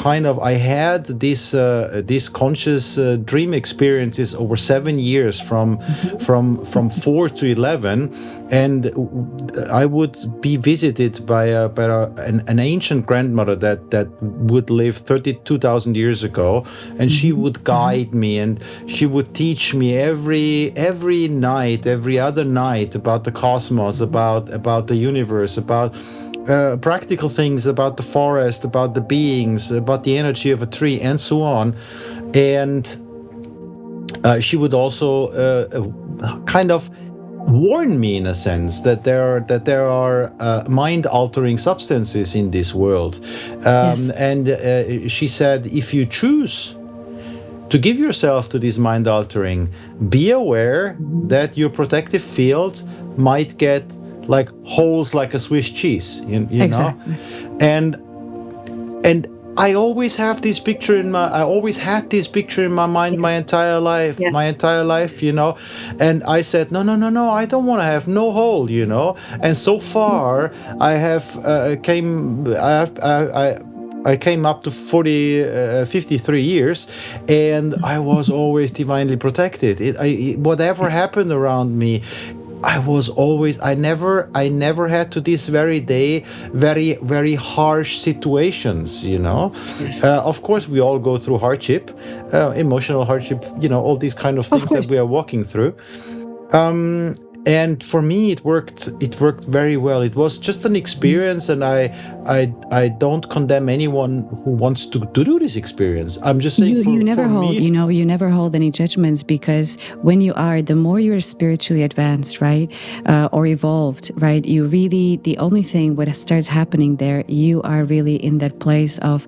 kind of, I had this conscious dream experiences over 7 years from 4 to 11, and I would be visited by an ancient grandmother that would live 32,000 years ago, and she would guide me, and she would teach me every night, every other night, about the cosmos, about the universe, about practical things, about the forest, about the beings, about the energy of a tree, and so on. And she would also kind of warn me, in a sense, that there are mind-altering substances in this world. And she said, if you choose to give yourself to this mind-altering, be aware that your protective field might get like holes like a Swiss cheese, you Exactly. know? And I always had this picture in my mind my entire life, and I said, no, I don't want to have no hole, and so far I came up to 53 years, and I was always divinely protected. Whatever happened around me, I never had to this very day very, very harsh situations, Yes. Of course we all go through hardship, emotional hardship, all these kind of things that we are walking through. And for me, it worked very well. It was just an experience, and I don't condemn anyone who wants to do this experience. I'm just saying, you never hold any judgments, because when the more you're spiritually advanced, right, or evolved, right, you really, the only thing what starts happening there, you are really in that place of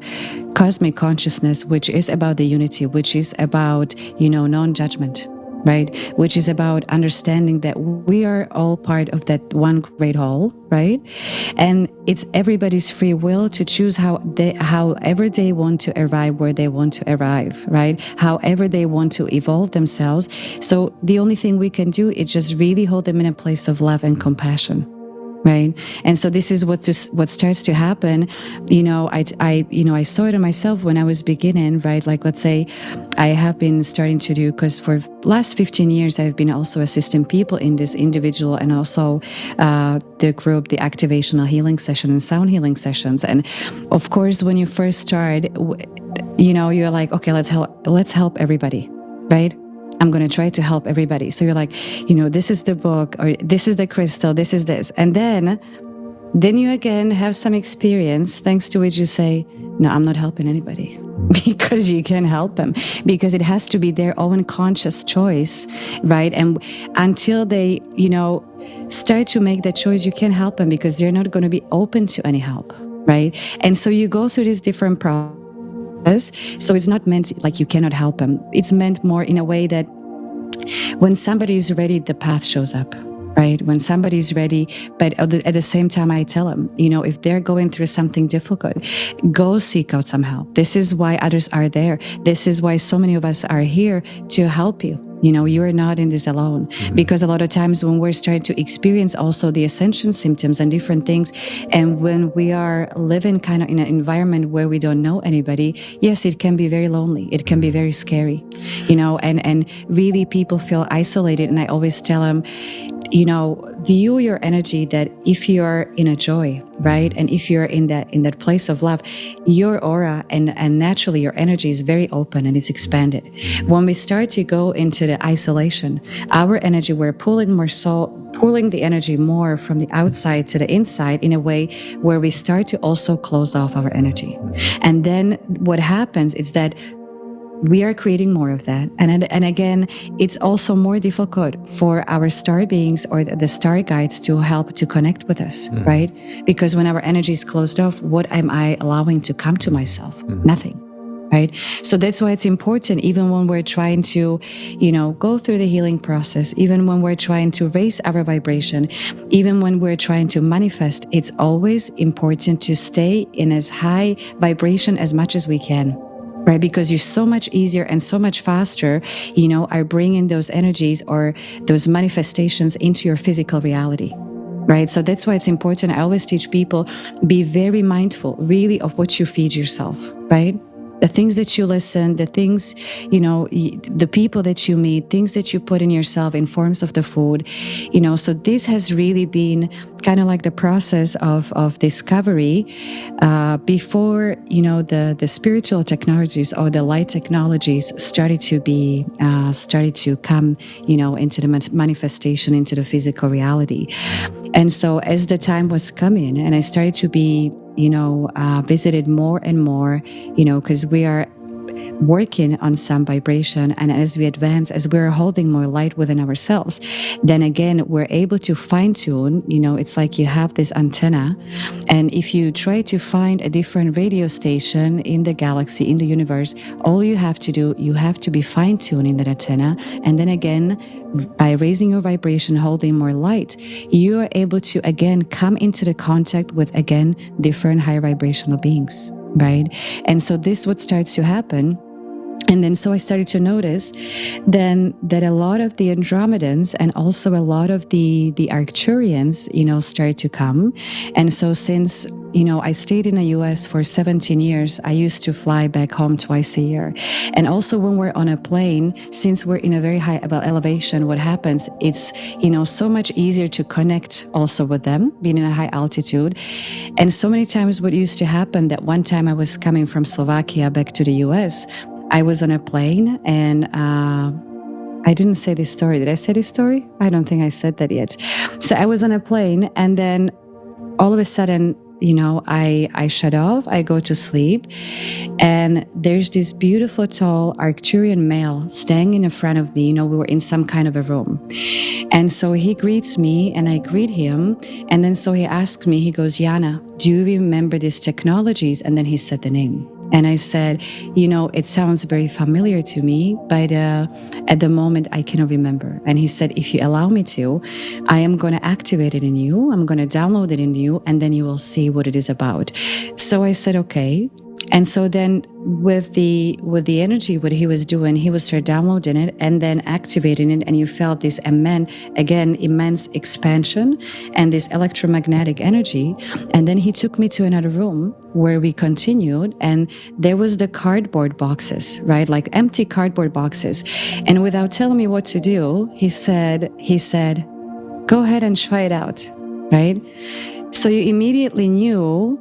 cosmic consciousness, which is about the unity, which is about, non-judgment. Right, which is about understanding that we are all part of that one great whole, right? And it's everybody's free will to choose however they want to arrive where they want to arrive, right? However they want to evolve themselves. So the only thing we can do is just really hold them in a place of love and compassion. Right. And so this is what starts to happen. I saw it in myself when I was beginning, right? Like, let's say I have been starting to do, because for last 15 years, I've been also assisting people in this individual and also the group, the activational healing session and sound healing sessions. And of course, when you first start, you're like, okay, let's help everybody. Right. I'm going to try to help everybody. So you're like, this is the book, or this is the crystal, this is this. And then you again have some experience, thanks to which you say, no, I'm not helping anybody. Because you can't help them, because it has to be their own conscious choice, right? And until they, start to make that choice, you can't help them, because they're not going to be open to any help, right? And so you go through these different processes. So it's not meant like you cannot help them. It's meant more in a way that when somebody is ready, the path shows up, right? When somebody's ready, but at the same time, I tell them, if they're going through something difficult, go seek out some help. This is why others are there. This is why so many of us are here to help you. You are not in this alone. Because a lot of times when we're starting to experience also the ascension symptoms and different things, and when we are living kind of in an environment where we don't know anybody, yes, it can be very lonely. It can be very scary, and really people feel isolated. And I always tell them, view your energy that if you're in a joy, right? And if you're in that place of love, your aura and naturally your energy is very open and it's expanded. When we start to go into the isolation, our energy, we're pulling the energy more from the outside to the inside in a way where we start to also close off our energy. And then what happens is that we are creating more of that. And again, it's also more difficult for our star beings or the star guides to help to connect with us, right? Because when our energy is closed off, what am I allowing to come to myself? Nothing. Right? So that's why it's important, even when we're trying to, go through the healing process, even when we're trying to raise our vibration, even when we're trying to manifest, it's always important to stay in as high vibration as much as we can. Right? Because you're so much easier and so much faster, are bringing those energies or those manifestations into your physical reality. Right? So that's why it's important. I always teach people, be very mindful really of what you feed yourself, right? The things that you listen, the things, the people that you meet, things that you put in yourself in forms of the food, so this has really been kind of like the process of discovery before, the spiritual technologies or the light technologies started to come, into the manifestation, into the physical reality. And so as the time was coming and I started to be, visited more and more, because we are working on some vibration, and as we advance, as we're holding more light within ourselves, then again we're able to fine-tune. It's like you have this antenna, and if you try to find a different radio station in the galaxy, in the universe, all you have to do, you have to be fine-tuning that antenna, and then again, by raising your vibration, holding more light, you are able to again come into the contact with again different high vibrational beings, right? And so this what starts to happen. And then so I started to notice then that a lot of the Andromedans and also a lot of the Arcturians, started to come. And so since, I stayed in the US for 17 years, I used to fly back home twice a year. And also when we're on a plane, since we're in a very high elevation, what happens, it's, so much easier to connect also with them, being in a high altitude. And so many times what used to happen, that one time I was coming from Slovakia back to the US, I was on a plane and I didn't say this story. Did I say this story? I don't think I said that yet. So I was on a plane and then all of a sudden, I shut off, I go to sleep, and there's this beautiful tall Arcturian male standing in front of me. We were in some kind of a room. And so he greets me and I greet him. And then so he asks me, he goes, Jana, do you remember these technologies? And then he said the name. And I said, it sounds very familiar to me, but at the moment I cannot remember. And he said, if you allow me to, I am going to activate it in you. I'm going to download it in you, and then you will see what it is about. So I said, okay. And so then with the energy, what he was doing, he would start downloading it and then activating it. And you felt this immense expansion and this electromagnetic energy. And then he took me to another room where we continued. And there was the cardboard boxes, right? Like empty cardboard boxes. And without telling me what to do, he said, go ahead and try it out, right? So you immediately knew.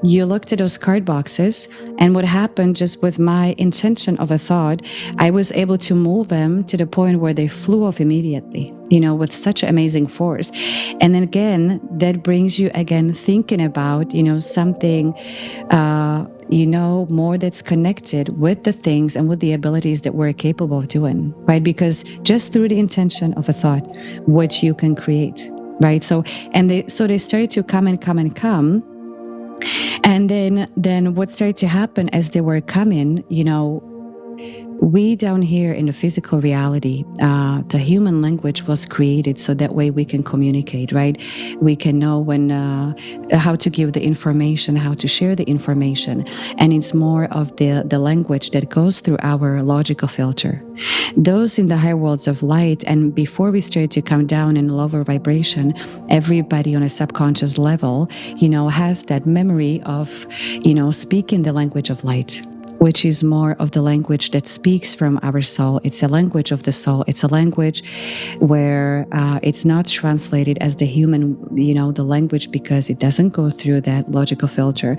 You looked at those card boxes, and what happened just with my intention of a thought, I was able to move them to the point where they flew off immediately, with such amazing force. And then again, that brings you again thinking about, something, more that's connected with the things and with the abilities that we're capable of doing, right? Because just through the intention of a thought, what you can create, right? So they started to come and come and come. And then what started to happen as they were coming, we down here in the physical reality, the human language was created so that way we can communicate, right? We can know when how to give the information, how to share the information, and it's more of the language that goes through our logical filter. Those in the higher worlds of light, and before we start to come down in lower vibration, everybody on a subconscious level, has that memory of, speaking the language of light, which is more of the language that speaks from our soul. It's a language of the soul. It's a language where it's not translated as the human, the language, because it doesn't go through that logical filter.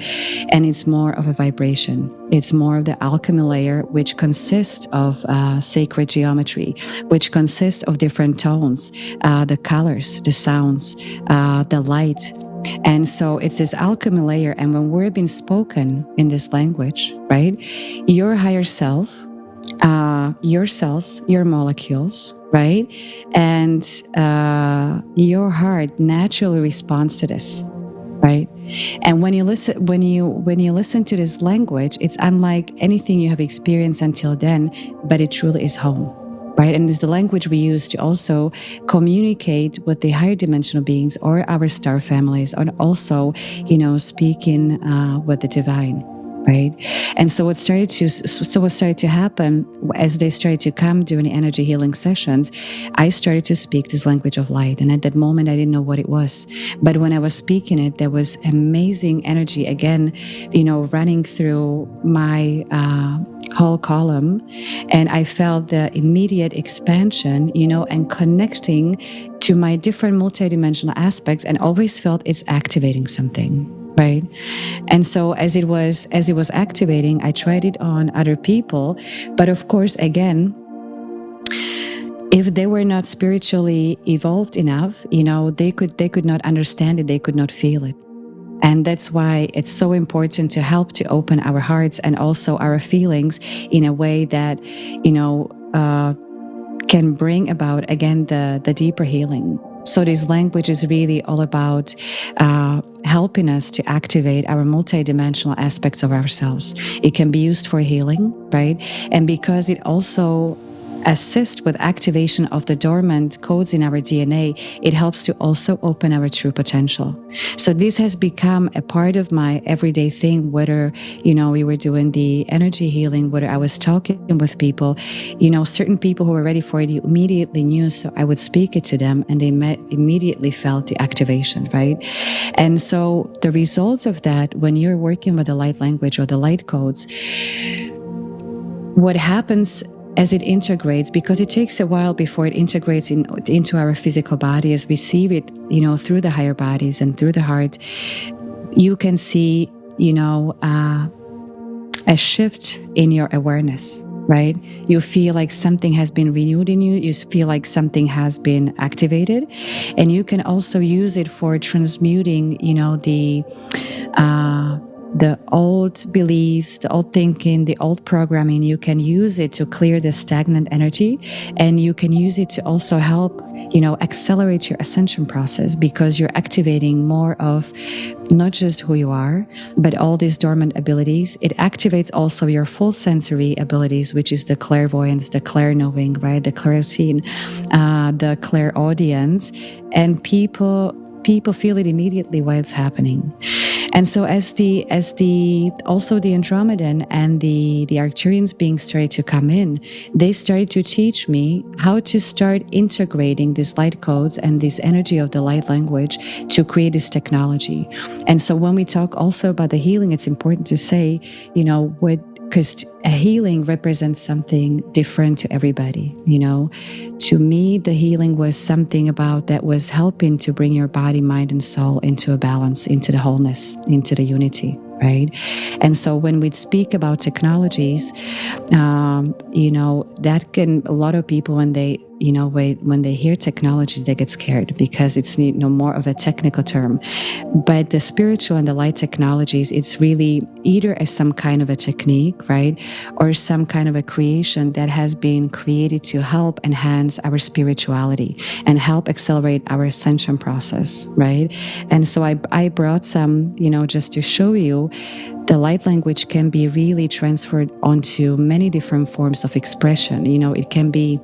And it's more of a vibration. It's more of the alchemy layer, which consists of sacred geometry, which consists of different tones, the colors, the sounds, the light. And so it's this alchemy layer. And when we're being spoken in this language, right, your higher self, your cells, your molecules, right, and your heart naturally responds to this, right? And when you listen to this language, it's unlike anything you have experienced until then, but it truly is home. Right? And it's the language we use to also communicate with the higher dimensional beings or our star families, and also, speaking with the divine. Right. And so what started to happen as they started to come during the energy healing sessions, I started to speak this language of light. And at that moment, I didn't know what it was. But when I was speaking it, there was amazing energy again, running through my whole column. And I felt the immediate expansion, and connecting to my different multidimensional aspects, and always felt it's activating something. Right. And so as it was activating, I tried it on other people. But of course, again, if they were not spiritually evolved enough, they could not understand it. They could not feel it. And that's why it's so important to help to open our hearts and also our feelings in a way that, can bring about, again, the deeper healing. So this language is really all about helping us to activate our multidimensional aspects of ourselves. It can be used for healing, right? And because it also assists with activation of the dormant codes in our DNA, it helps to also open our true potential. So this has become a part of my everyday thing, whether, we were doing the energy healing, whether I was talking with people, certain people who were ready for it immediately knew, so I would speak it to them and they immediately felt the activation, right? And so the results of that, when you're working with the light language or the light codes, what happens as it integrates, because it takes a while before it integrates into our physical body, as we receive it, through the higher bodies and through the heart, you can see, a shift in your awareness, right? You feel like something has been renewed in you. You feel like something has been activated, and you can also use it for transmuting, the old beliefs, the old thinking, the old programming. You can use it to clear the stagnant energy, and you can use it to also help, accelerate your ascension process, because you're activating more of not just who you are, but all these dormant abilities. It activates also your full sensory abilities, which is the clairvoyance, the clair-knowing, right? The clair-seeing, the clairaudience, and people feel it immediately while it's happening. And so as the Andromedan and the Arcturians beings started to come in, they started to teach me how to start integrating these light codes and this energy of the light language to create this technology. And so when we talk also about the healing, it's important to say, because a healing represents something different to everybody. To me, the healing was something about that was helping to bring your body, mind, and soul into a balance, into the wholeness, into the unity, right? And so when we speak about technologies, that can, a lot of people, when they when they hear technology, they get scared because it's more of a technical term. But the spiritual and the light technologies, it's really either as some kind of a technique, right? Or some kind of a creation that has been created to help enhance our spirituality and help accelerate our ascension process, right? And so I brought some, just to show you the light language can be really transferred onto many different forms of expression. It can be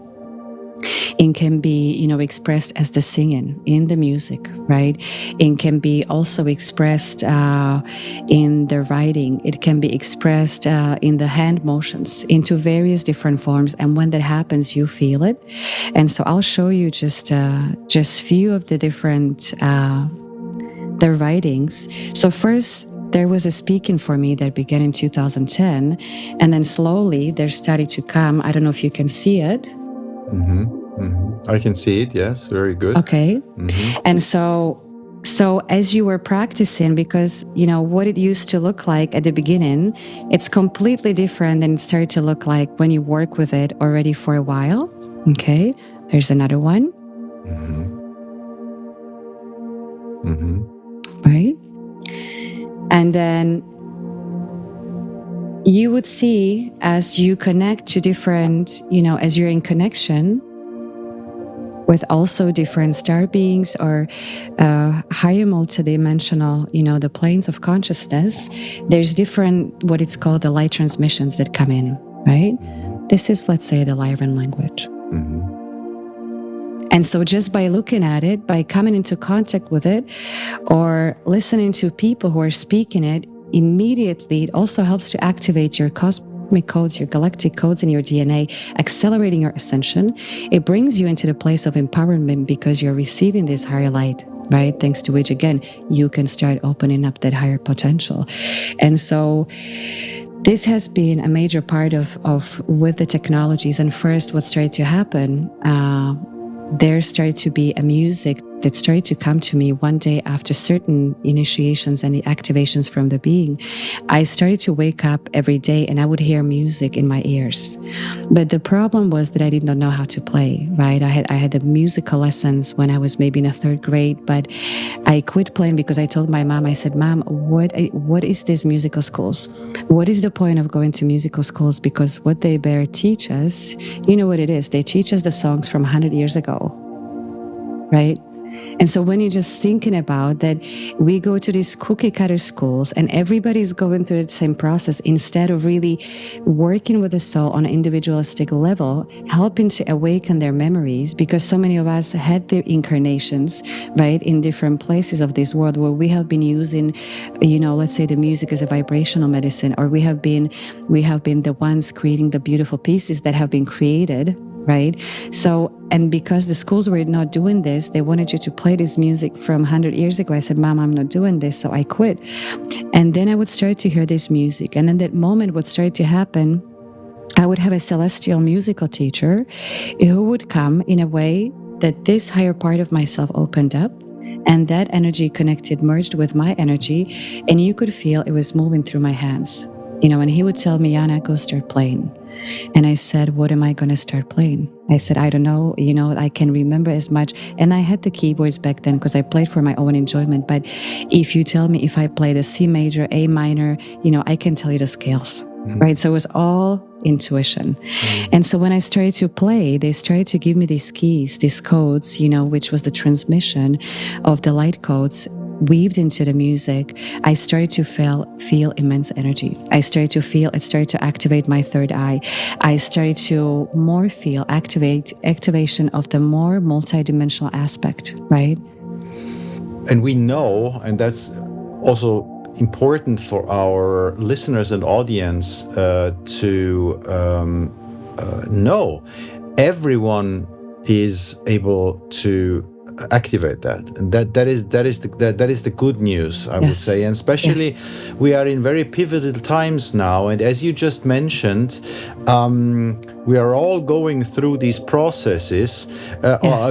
expressed as the singing in the music, right? It can be also expressed in the writing. It can be expressed in the hand motions, into various different forms. And when that happens, you feel it. And so I'll show you just few of the different the writings. So first, there was a speaking for me that began in 2010, and then slowly there started to come. I don't know if you can see it. I can see it, yes, very good. Okay. And so as you were practicing, because what it used to look like at the beginning, it's completely different than it started to look like when you work with it already for a while. Okay, there's another one. Right? And then you would see, as you connect to different, as you're in connection with also different star beings or higher multidimensional, the planes of consciousness, there's different, what it's called, the light transmissions that come in, right? This is, let's say, the Lyran language. And so just by looking at it, by coming into contact with it, or listening to people who are speaking it, immediately it also helps to activate your cosmic codes, your galactic codes in your DNA, accelerating your ascension. It brings you into the place of empowerment because you're receiving this higher light, right? Thanks to which, again, you can start opening up that higher potential. And so this has been a major part of with the technologies. And first, what started to happen, there started to be a music that started to come to me one day after certain initiations and the activations from the being. I started to wake up every day and I would hear music in my ears. But the problem was that I did not know how to play, right? I had the musical lessons when I was maybe in a third grade, but I quit playing because I told my mom, I said, Mom, what is this musical schools? What is the point of going to musical schools? Because what they bear teach us, you know what it is? They teach us the songs from 100 years ago, right? And so when you're just thinking about that, we go to these cookie cutter schools and everybody's going through the same process instead of really working with the soul on an individualistic level, helping to awaken their memories, because so many of us had their incarnations, right, in different places of this world where we have been using, let's say the music as a vibrational medicine, or we have been the ones creating the beautiful pieces that have been created, right? So, and because the schools were not doing this, they wanted you to play this music from 100 years ago. I said, Mom, I'm not doing this. So I quit. And then I would start to hear this music. And then that moment what started to happen, I would have a celestial musical teacher who would come in a way that this higher part of myself opened up. And that energy connected, merged with my energy. And you could feel it was moving through my hands. And he would tell me, Jana, go start playing. And I said, what am I going to start playing? I said, I don't know. I can remember as much. And I had the keyboards back then because I played for my own enjoyment. But if you tell me if I play the C major, A minor, I can tell you the scales, right? So it was all intuition. And so when I started to play, they started to give me these keys, these codes, which was the transmission of the light codes weaved into the music. I started to feel immense energy. I started to feel, it started to activate my third eye. I started to more feel activation of the more multidimensional aspect, right? And we know, and that's also important for our listeners and audience to know, everyone is able to activate that, and that is the good news, I would say. And especially we are in very pivotal times now, and as you just mentioned, we are all going through these processes,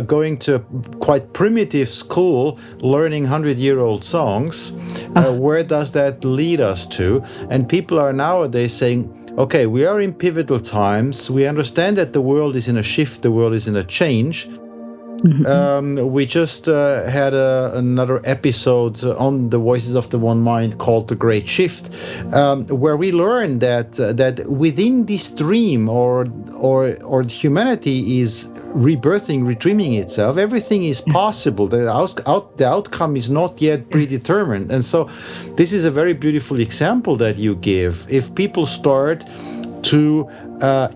going to a quite primitive school, learning 100-year-old songs. Where does that lead us to? And people are nowadays saying, okay, we are in pivotal times. We understand that the world is in a shift, the world is in a change. We just had another episode on the Voices of the One Mind called The Great Shift, where we learned that within this dream or humanity is rebirthing, redreaming itself. Everything is possible. The outcome is not yet predetermined. And so this is a very beautiful example that you give. If people start to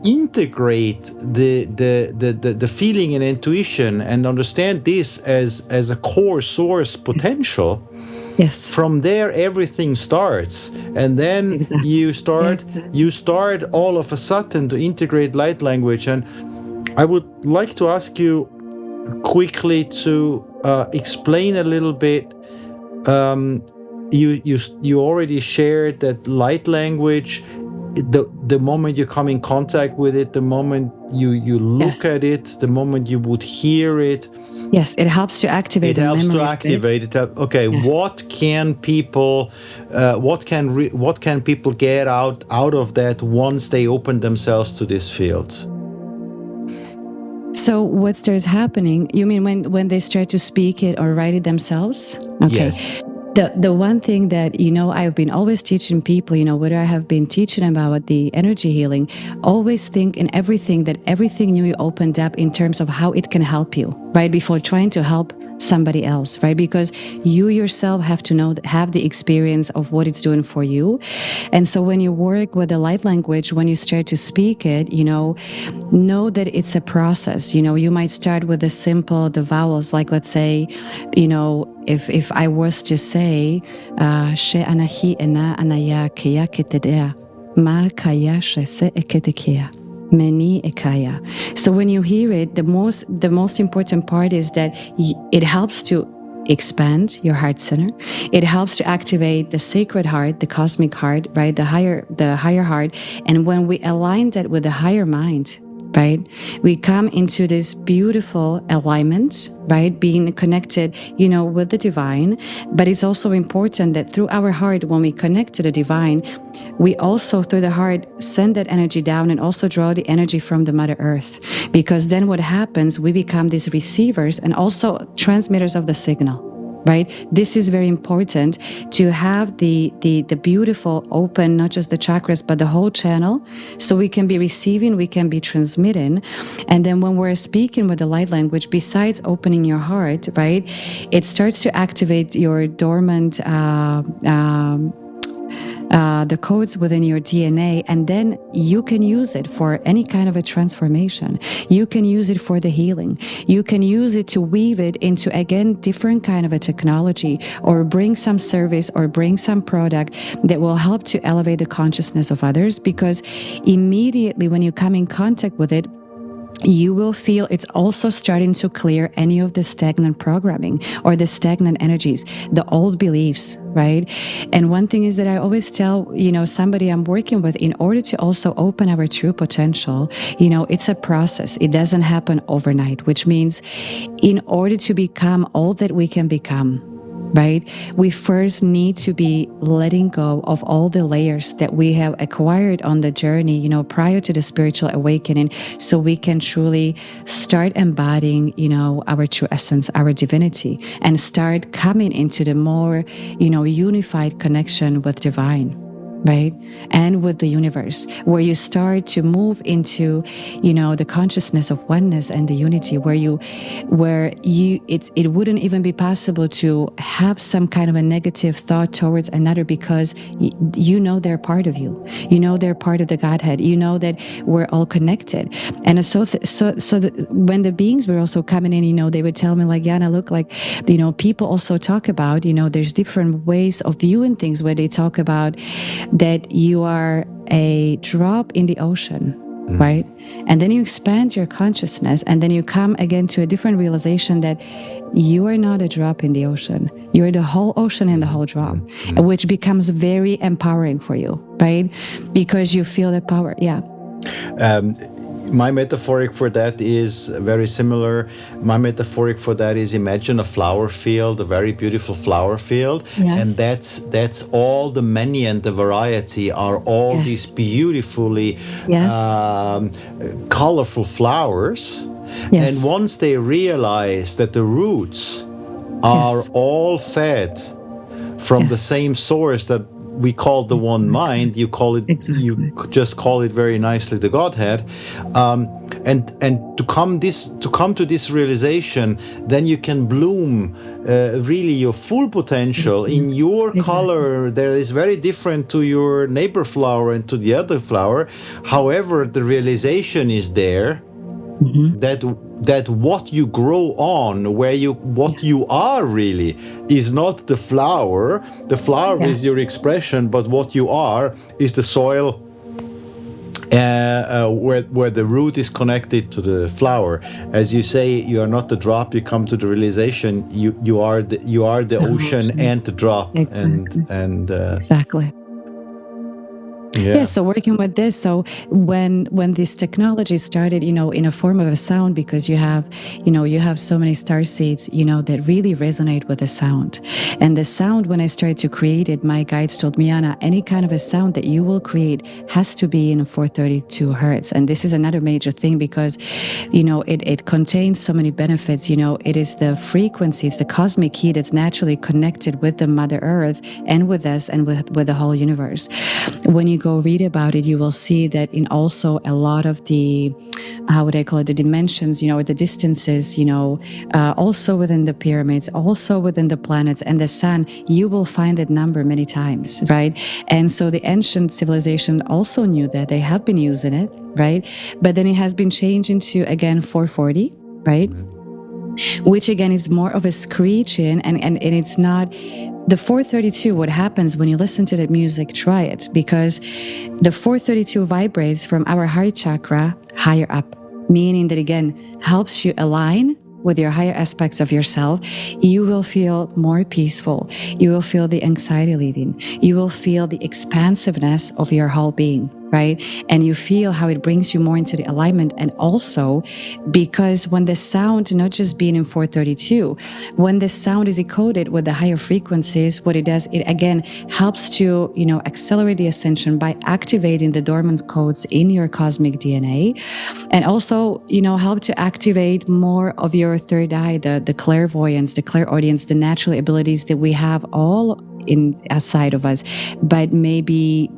integrate the feeling and intuition and understand this as a core source potential, Yes. from there everything starts, and then Exactly. you start all of a sudden to integrate light language. And I would like to ask you quickly to explain a little bit. You already shared that light language, the moment you come in contact with it, the moment you look at it, the moment you would hear it. Yes, it helps to activate. It helps to activate it. Okay, yes. What can people get out of that once they open themselves to this field? So what starts happening? You mean when they start to speak it or write it themselves? Okay. Yes. The one thing that, I've been always teaching people, whether I have been teaching about the energy healing, always think in everything that everything new you opened up in terms of how it can help you, right? Before trying to help somebody else, right? Because you yourself have to have the experience of what it's doing for you. And so when you work with the light language, when you start to speak it, know that it's a process. You might start with the vowels, like let's say, if I was to say, she anahi ena anaya kaya ketedea, ma kaya shese eketekea. Many ekaya. So when you hear it, the most important part is that it helps to expand your heart center. It helps to activate the sacred heart, the cosmic heart, right? The higher heart. And when we align that with the higher mind, right, we come into this beautiful alignment, right, being connected, with the divine. But it's also important that through our heart, when we connect to the divine, we also through the heart send that energy down and also draw the energy from the Mother Earth. Because then what happens, we become these receivers and also transmitters of the signal. Right? This is very important to have the beautiful open, not just the chakras, but the whole channel. So we can be receiving, we can be transmitting. And then when we're speaking with the light language, besides opening your heart, right, it starts to activate your dormant the codes within your DNA, and then you can use it for any kind of a transformation. You can use it for the healing. You can use it to weave it into, again, different kind of a technology, or bring some service or bring some product that will help to elevate the consciousness of others. Because immediately when you come in contact with it, you will feel it's also starting to clear any of the stagnant programming or the stagnant energies, the old beliefs, right? And one thing is that I always tell, somebody I'm working with, in order to also open our true potential, it's a process. It doesn't happen overnight, which means in order to become all that we can become, right, we first need to be letting go of all the layers that we have acquired on the journey, prior to the spiritual awakening, so we can truly start embodying, our true essence, our divinity, and start coming into the more, unified connection with divine, right? And with the universe, where you start to move into, the consciousness of oneness and the unity, it wouldn't even be possible to have some kind of a negative thought towards another, because they're part of you, they're part of the Godhead, that we're all connected. And so when the beings were also coming in, they would tell me, like, Jana, look, like, people also talk about, there's different ways of viewing things, where they talk about that you are a drop in the ocean, right? And then you expand your consciousness, and then you come again to a different realization that you are not a drop in the ocean. You're the whole ocean and the whole drop, which becomes very empowering for you, right? Because you feel the power. Yeah. My metaphoric for that is very similar. My metaphoric for that is, imagine a flower field, a very beautiful flower field, and Yes. that's all the many and the variety are all Yes. these beautifully Yes. colorful flowers. Yes. And once they realize that the roots are Yes. all fed from the same source that we call the one mind, you Exactly. just call it very nicely the Godhead, and to come to this realization, then you can bloom really your full potential in your color. That is very different to your neighbor flower and to the other flower. However, the realization is there that what you grow on, what you are really, is not the flower. The flower is your expression, but what you are is the soil, where the root is connected to the flower. As you say, you are not the drop. You come to the realization you are the ocean and the drop. Exactly. and Exactly. Yeah. So working with this, so when this technology started, in a form of a sound, because you have so many star seeds, that really resonate with the sound. And the sound, when I started to create it, my guides told me, Anna, any kind of a sound that you will create has to be in 432 hertz. And this is another major thing, because, it contains so many benefits. It is the frequency, it's the cosmic key that's naturally connected with the Mother Earth and with us and with the whole universe. When you go read about it, you will see that in also a lot of the, how would I call it, the dimensions, or the distances, also within the pyramids, also within the planets and the sun, you will find that number many times, right? And so the ancient civilization also knew that. They have been using it, right? But then it has been changed into, again, 440, right? Which again is more of a screeching, and it's not the 432. What happens when you listen to that music, try it, because the 432 vibrates from our heart chakra higher up, meaning that again helps you align with your higher aspects of yourself. You will feel more peaceful. You will feel the anxiety leaving. You will feel the expansiveness of your whole being, right? And you feel how it brings you more into the alignment. And also, because when the sound, not just being in 432, when the sound is encoded with the higher frequencies, what it does, it again helps to, accelerate the ascension by activating the dormant codes in your cosmic DNA, and also, help to activate more of your third eye, the clairvoyance, the clairaudience, the natural abilities that we have all inside of us, but maybe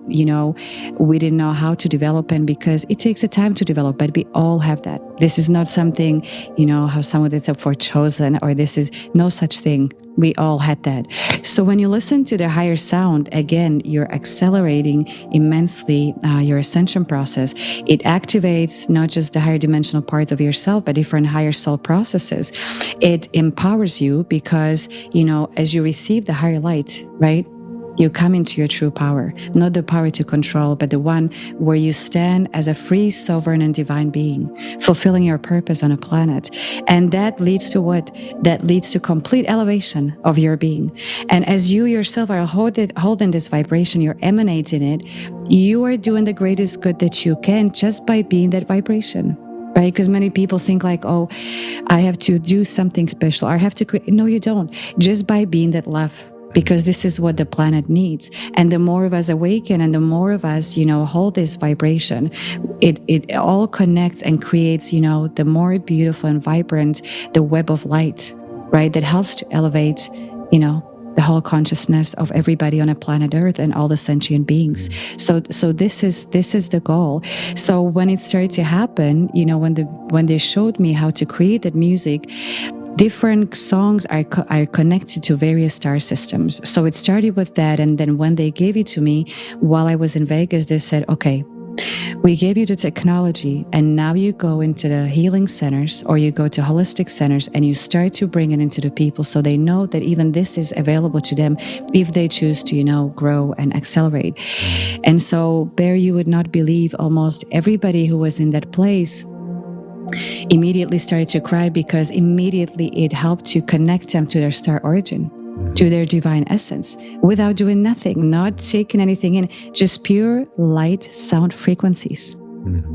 we didn't know how to develop, and because it takes a time to develop, but we all have that. This is not something how someone that's up for chosen, or this is no such thing. We all had that. So when you listen to the higher sound, again, you're accelerating immensely your ascension process. It activates not just the higher dimensional parts of yourself, but different higher soul processes. It empowers you because, as you receive the higher light, right? You come into your true power, not the power to control, but the one where you stand as a free, sovereign, and divine being, fulfilling your purpose on a planet. And that leads to what? That leads to complete elevation of your being. And as you yourself are holding this vibration, you're emanating it, you are doing the greatest good that you can just by being that vibration. Right? Because many people think like, oh, I have to do something special. I have to create. No, you don't. Just by being that love. Because this is what the planet needs. And the more of us awaken and the more of us, hold this vibration, it all connects and creates, the more beautiful and vibrant the web of light, right? That helps to elevate, the whole consciousness of everybody on a planet Earth and all the sentient beings. So this is the goal. So when it started to happen, when they showed me how to create that music, different songs are connected to various star systems. So it started with that. And then when they gave it to me while I was in Vegas, they said, okay, we gave you the technology, and now you go into the healing centers or you go to holistic centers and you start to bring it into the people so they know that even this is available to them if they choose to, grow and accelerate. And so, Bear, you would not believe, almost everybody who was in that place immediately started to cry, because immediately it helped to connect them to their star origin, to their divine essence, without doing nothing, not taking anything in, just pure light sound frequencies.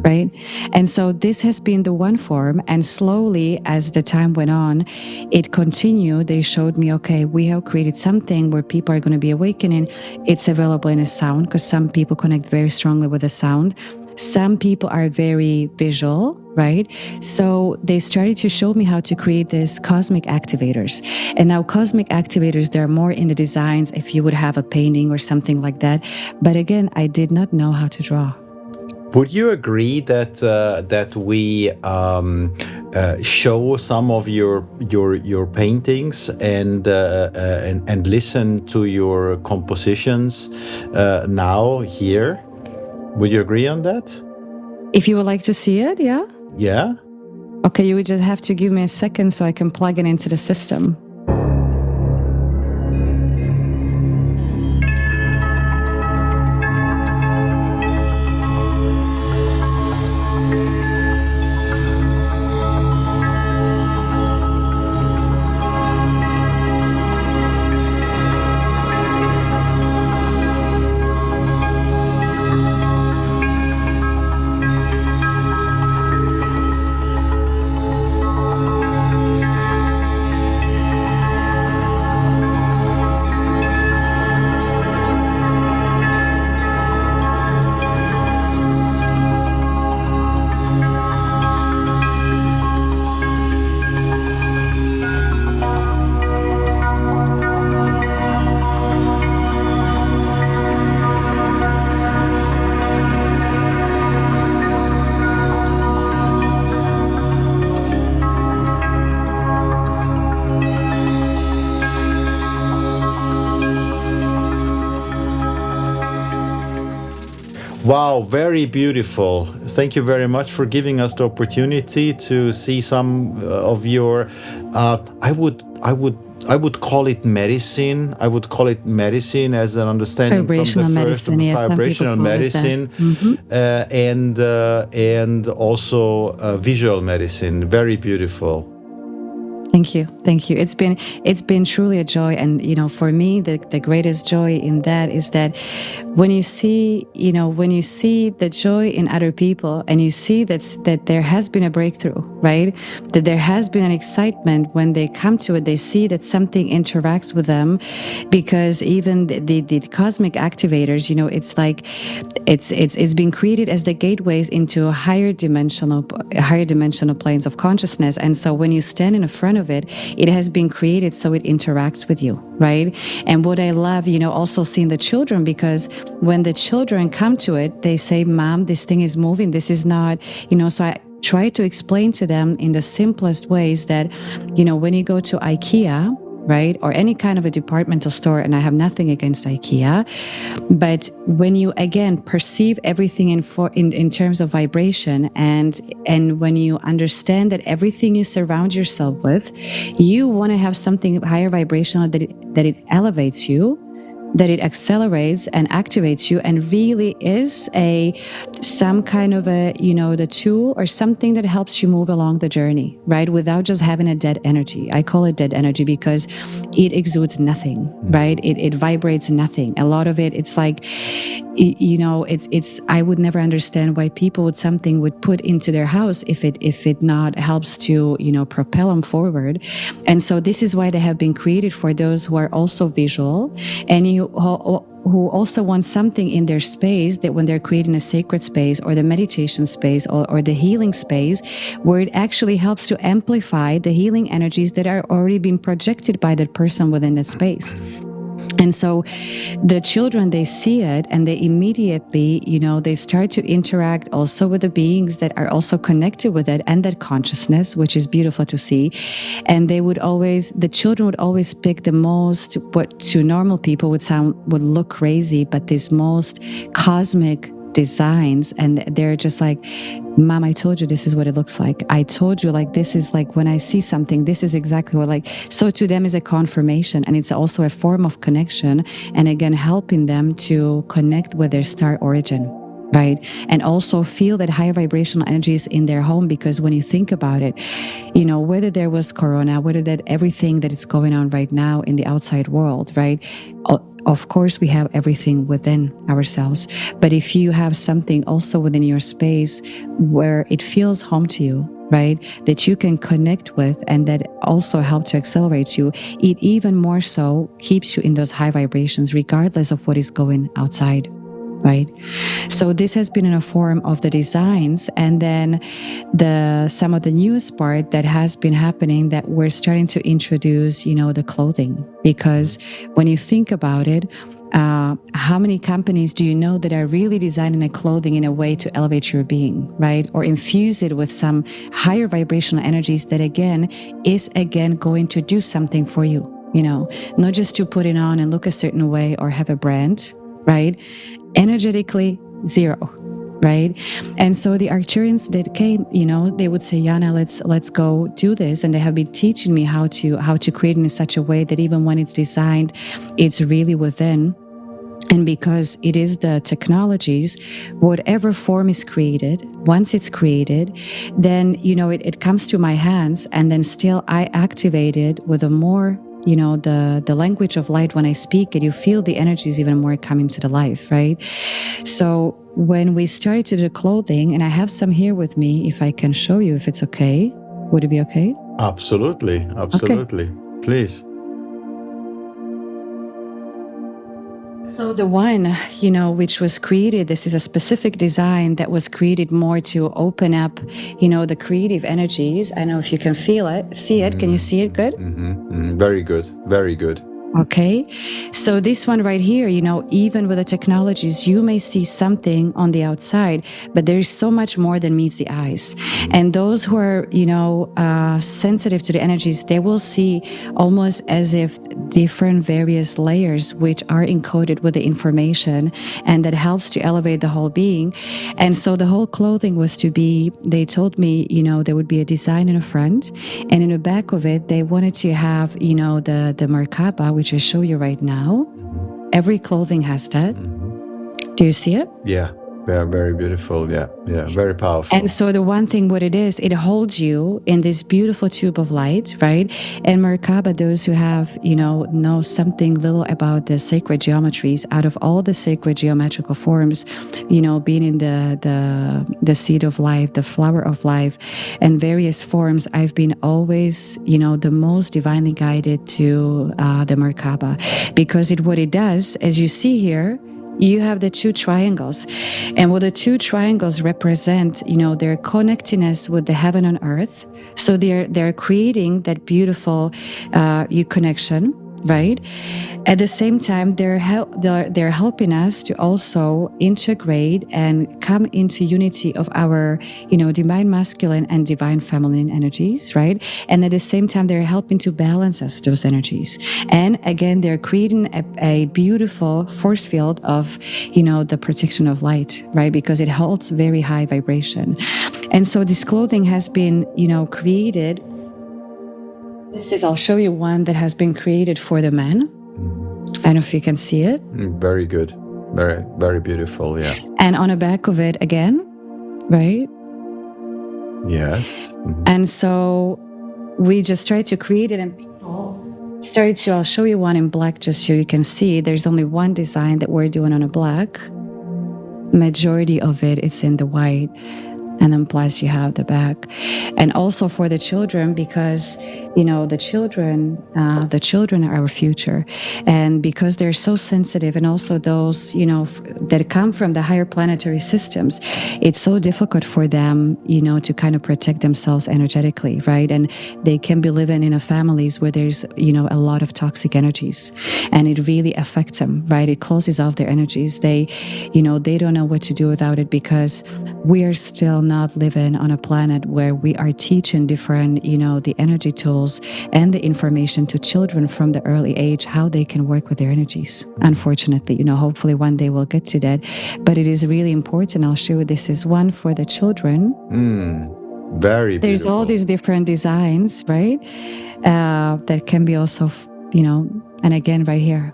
right? And so this has been the one form. And slowly, as the time went on, it continued. They showed me, okay, we have created something where people are going to be awakening. It's available in a sound, because some people connect very strongly with the sound. Some people are very visual, right? So they started to show me how to create these cosmic activators. And now cosmic activators, they're more in the designs if you would have a painting or something like that. But again, I did not know how to draw. Would you agree that we show some of your paintings and listen to your compositions now here? Would you agree on that? If you would like to see it, yeah? Yeah. Okay, you would just have to give me a second so I can plug it into the system. Wow, very beautiful. Thank you very much for giving us the opportunity to see some of your I would call it medicine. I would call it medicine as an understanding Vibrational from the first medicine, yes, vibrational medicine, and also visual medicine. Very beautiful. Thank you. Thank you. It's been truly a joy. And, for me, the greatest joy in that is that when you see the joy in other people, and you see that there has been a breakthrough, right? That there has been an excitement when they come to it, they see that something interacts with them, because even the cosmic activators, it's like, it's been created as the gateways into higher dimensional planes of consciousness. And so when you stand in front of it has been created so it interacts with you, right? And what I love, also seeing the children, because when the children come to it, they say, Mom, this thing is moving. This is not, so I try to explain to them in the simplest ways that, when you go to IKEA, right, or any kind of a departmental store, and I have nothing against IKEA, but when you again perceive everything in terms of vibration, and when you understand that everything you surround yourself with, you want to have something higher vibrational, that it elevates you, that it accelerates and activates you, and really is some kind of the tool or something that helps you move along the journey, right? Without just having a dead energy. I call it dead energy because it exudes nothing, right? It vibrates nothing. A lot of it's like, it's I would never understand why people would put into their house if it not helps to, propel them forward. And so this is why they have been created for those who are also visual, and who also want something in their space, that when they're creating a sacred space or the meditation space or the healing space, where it actually helps to amplify the healing energies that are already being projected by that person within that space. And so the children, they see it, and they immediately, they start to interact also with the beings that are also connected with it and that consciousness, which is beautiful to see. And the children would always pick the most, what to normal people would look crazy, but these most cosmic designs, and they're just like, Mom, I told you this is what it looks like. I told you, like, this is like when I see something, this is exactly what, like, so to them is a confirmation, and it's also a form of connection, and again helping them to connect with their star origin, right? And also feel that higher vibrational energies in their home, because when you think about it, whether there was corona, whether that everything that is going on right now in the outside world, right? Of course, we have everything within ourselves. But if you have something also within your space where it feels home to you, right, that you can connect with and that also help to accelerate you, it even more so keeps you in those high vibrations, regardless of what is going outside. Right. So this has been in a form of the designs, and then some of the newest part that has been happening, that we're starting to introduce, the clothing, because when you think about it, how many companies do you know that are really designing a clothing in a way to elevate your being, right? Or infuse it with some higher vibrational energies that is going to do something for you, not just to put it on and look a certain way or have a brand, right? Energetically, zero, right? And so the Arcturians that came, they would say, Jana, let's go do this. And they have been teaching me how to create it in such a way that even when it's designed, it's really within. And because it is the technologies, whatever form is created, once it's created, then, it comes to my hands, and then still I activate it with a more, the language of light. When I speak it, you feel the energies even more coming to the life, right? So when we started to do clothing, and I have some here with me, if I can show you, if it's okay, would it be okay? Absolutely. Okay. Please. So the one, which was created, this is a specific design that was created more to open up, the creative energies. I don't know if you can feel it, see it. Can you see it good? Very good. Very good. Okay. So this one right here, even with the technologies, you may see something on the outside, but there is so much more than meets the eyes. And those who are, sensitive to the energies, they will see almost as if different various layers, which are encoded with the information, and that helps to elevate the whole being. And so the whole clothing was to be, they told me, there would be a design in the front, and in the back of it, they wanted to have, the Merkaba, which I show you right now. Every clothing has that. Do you see it? Yeah. Very beautiful. Yeah. Very powerful. And so the one thing, what it is, it holds you in this beautiful tube of light, right? And Merkaba, those who have, know something little about the sacred geometries, out of all the sacred geometrical forms, being in the seed of life, the flower of life, and various forms, I've been always, the most divinely guided to the Merkaba, because what it does, as you see here, you have the two triangles, and what the two triangles represent, their connectedness with the heaven and earth. So they're creating that beautiful connection, right? At the same time, they're helping us to also integrate and come into unity of our, divine masculine and divine feminine energies, right? And at the same time, they're helping to balance us, those energies. And again, they're creating a beautiful force field of, the protection of light, right? Because it holds very high vibration. And so this clothing has been, created. I'll show you one that has been created for the men. I don't know if you can see it. Very good. Very, very beautiful. Yeah. And on the back of it again, right? Yes. And so we just tried to create it, and people started to, I'll show you one in black just so you can see. There's only one design that we're doing on a black. Majority of it, it's in the white. And then plus you have the back. And also for the children, because, the children are our future. And because they're so sensitive, and also those, that come from the higher planetary systems, it's so difficult for them, to kind of protect themselves energetically, right? And they can be living in families where there's, a lot of toxic energies, and it really affects them, right? It closes off their energies. They don't know what to do without it, because we are still not living on a planet where we are teaching different, the energy tools and the information to children from the early age, how they can work with their energies. Unfortunately, hopefully one day we'll get to that. But it is really important. I'll show you, this is one for the children. Very beautiful. There's all these different designs, right? That can be also, and again, right here.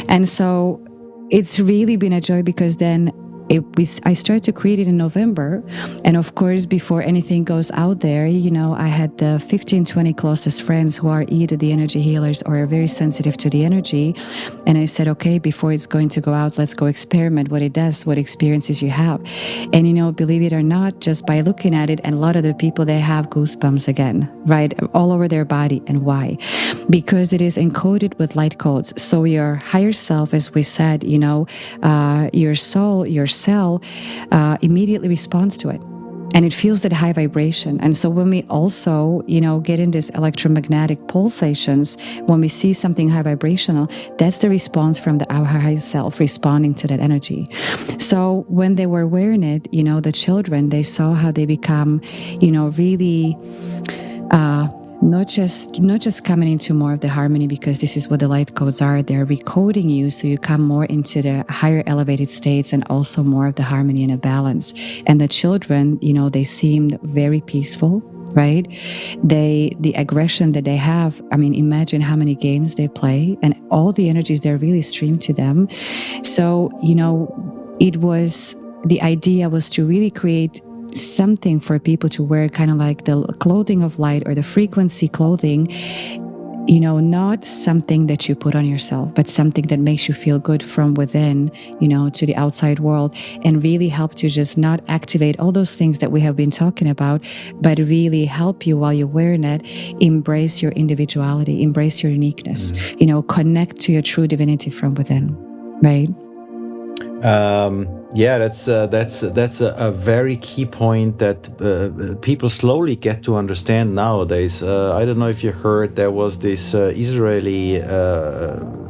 And so it's really been a joy, because then I started to create it in November. And of course, before anything goes out there, I had the 15, 20 closest friends who are either the energy healers or are very sensitive to the energy. And I said, okay, before it's going to go out, let's go experiment what it does, what experiences you have. And, believe it or not, just by looking at it, and a lot of the people, they have goosebumps again, right? All over their body. And why? Because it is encoded with light codes. So your higher self, as we said, your soul, your cell immediately responds to it, and it feels that high vibration. And so when we also get in these electromagnetic pulsations, when we see something high vibrational, that's the response from our higher self responding to that energy. So when they were wearing it, the children, they saw how they become really not just coming into more of the harmony, because this is what the light codes are. They're recoding you, so you come more into the higher elevated states, and also more of the harmony and a balance. And the children, they seemed very peaceful, right? The aggression that they have, imagine how many games they play, and all the energies, they're really streamed to them. So the idea was to really create something for people to wear, kind of like the clothing of light, or the frequency clothing, not something that you put on yourself, but something that makes you feel good from within, to the outside world, and really help to just not activate all those things that we have been talking about, but really help you while you're wearing it, embrace your individuality, embrace your uniqueness, connect to your true divinity from within, right? Yeah, that's a very key point that people slowly get to understand nowadays. I don't know if you heard, there was this Israeli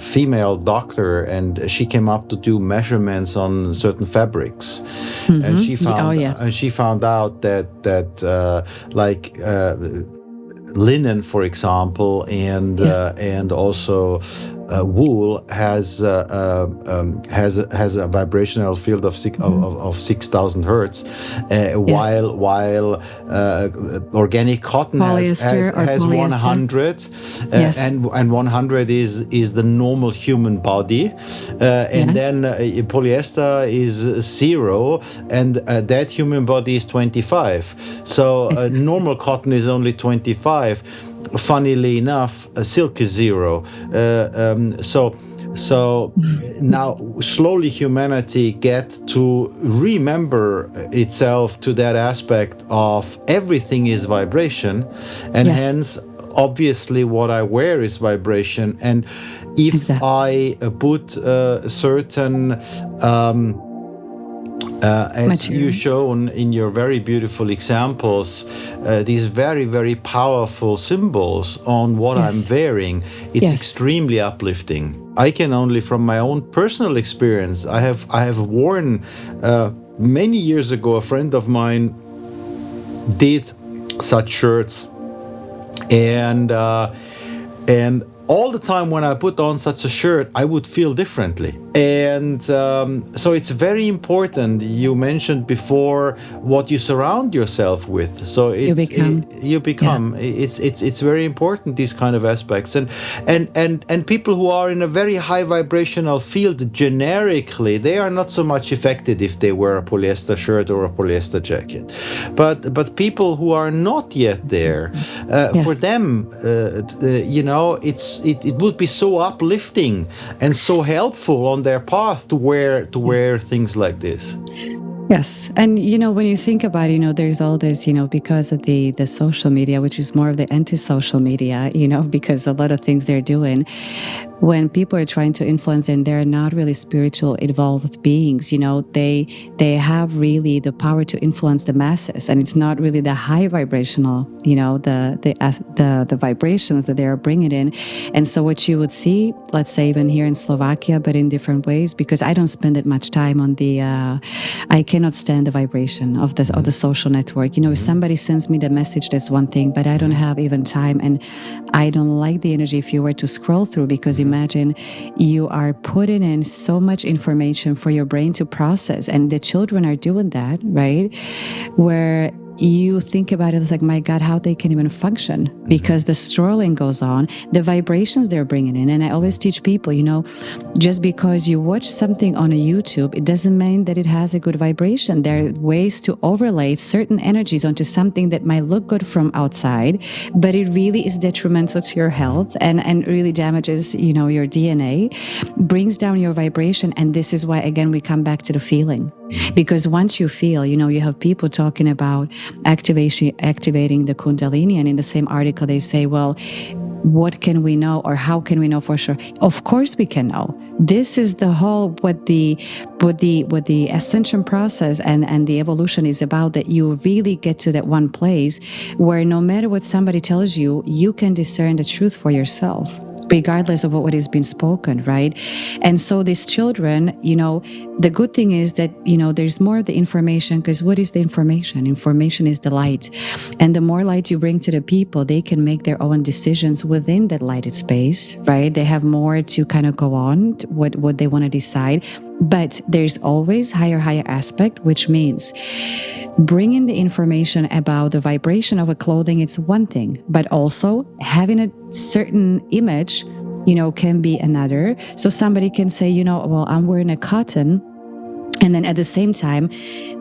female doctor, and she came up to do measurements on certain fabrics, and she found out that linen, for example, and also wool has a vibrational field of 6,000 hertz, while organic cotton has 100, and 100 is the normal human body, and then polyester is 0, and that human body is 25. So normal cotton is only 25. Funnily enough, silk is 0. So now slowly humanity get to remember itself to that aspect of everything is vibration, and hence obviously what I wear is vibration. And if I put certain as you shown in your very beautiful examples, these very, very powerful symbols on what I'm wearing, it's extremely uplifting. I can only, from my own personal experience, I have worn many years ago, a friend of mine did such shirts, and all the time when I put on such a shirt, I would feel differently. And so it's very important. You mentioned before what you surround yourself with. So you become. It's very important, these kind of aspects. And people who are in a very high vibrational field generically, they are not so much affected if they wear a polyester shirt or a polyester jacket. But people who are not yet there, for them, it would be so uplifting and so helpful on their path to wear things like this. Yes. And, when you think about it, there's all this, because of the social media, which is more of the anti-social media, because a lot of things they're doing, when people are trying to influence, and they're not really spiritual evolved beings, they have really the power to influence the masses, and it's not really the high vibrational, the vibrations that they are bringing in. And so what you would see, let's say even here in Slovakia, but in different ways, because I don't spend that much time on I cannot stand the vibration of the social network. If somebody sends me the message, that's one thing, but I don't have even time, and I don't like the energy if you were to scroll through, because imagine you are putting in so much information for your brain to process, and the children are doing that, right? Where you think about it, it's like, my God, how they can even function, because the strolling goes on, the vibrations they're bringing in. And I always teach people, just because you watch something on a YouTube, it doesn't mean that it has a good vibration. There are ways to overlay certain energies onto something that might look good from outside, but it really is detrimental to your health and really damages, your DNA, brings down your vibration. And this is why, again, we come back to the feeling. Because once you feel, you have people talking about activating the Kundalini, and in the same article they say, well, what can we know, or how can we know for sure? Of course we can know. This is the whole what the ascension process and the evolution is about, that you really get to that one place where no matter what somebody tells you, you can discern the truth for yourself, regardless of what is being spoken, right? And so these children, the good thing is that, there's more of the information, because what is the information? Information is the light. And the more light you bring to the people, they can make their own decisions within that lighted space, right? They have more to kind of go on, what they want to decide. But there's always higher aspect, which means bringing the information about the vibration of a clothing, it's one thing, but also having a certain image, can be another. So somebody can say, well, I'm wearing a cotton, and then at the same time,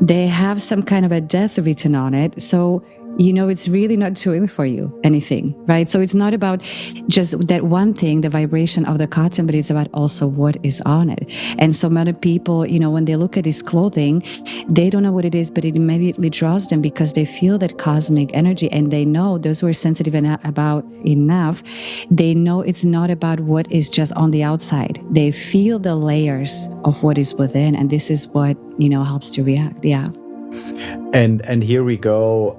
they have some kind of a death written on it. So, it's really not doing for you anything, right? So it's not about just that one thing, the vibration of the cotton, but it's about also what is on it. And so many people, when they look at this clothing, they don't know what it is, but it immediately draws them because they feel that cosmic energy, and they know, those who are sensitive about enough, they know it's not about what is just on the outside. They feel the layers of what is within, and this is what, helps to react. Yeah. And here we go.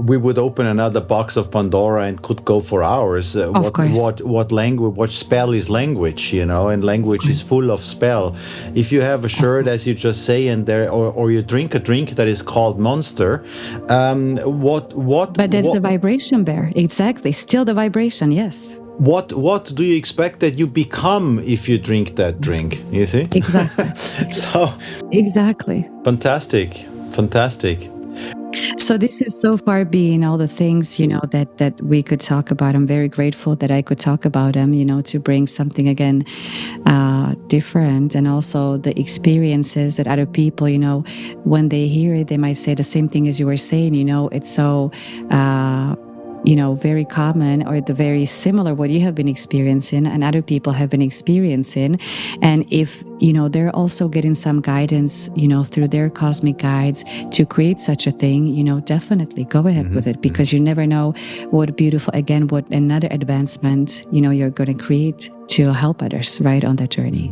We would open another box of Pandora and could go for hours. Of course. What language? What spell is language? And language is full of spell. If you have a shirt, as you just say, and or you drink a drink that is called Monster, what? But that's the vibration, Bear. Exactly. Still the vibration. Yes. What do you expect that you become if you drink that drink? You see? Exactly. Exactly. Fantastic. So this is so far being all the things, that we could talk about. I'm very grateful that I could talk about them, to bring something again different, and also the experiences that other people, when they hear it, they might say the same thing as you were saying. It's so very common, or the very similar what you have been experiencing and other people have been experiencing. And if, they're also getting some guidance, through their cosmic guides to create such a thing, definitely go ahead with it, because you never know what another advancement, you're going to create to help others right on that journey.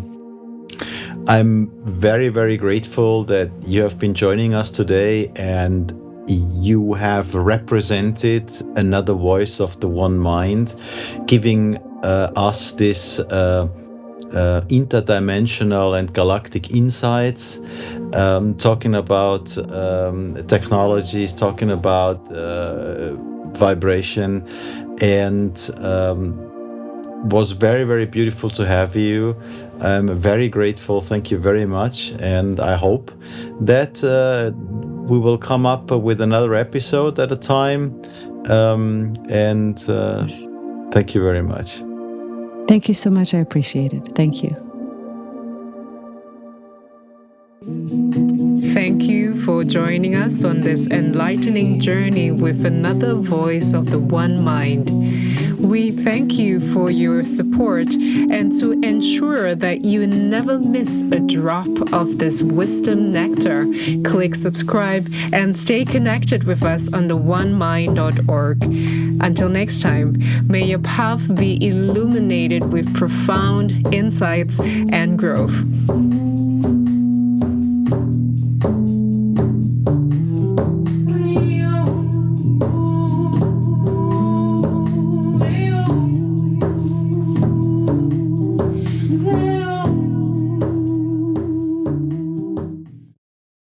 I'm very, very grateful that you have been joining us today, and you have represented another voice of the one mind, giving us this interdimensional and galactic insights, talking about technologies, talking about vibration, and was very, very beautiful to have you. I'm very grateful. Thank you very much. And I hope that we will come up with another episode at a time. Thank you very much. Thank you so much. I appreciate it. Thank you. Thank you for joining us on this enlightening journey with another voice of the one mind. We thank you for your support, and to ensure that you never miss a drop of this wisdom nectar, click subscribe and stay connected with us on theonemind.org. Until next time, may your path be illuminated with profound insights and growth.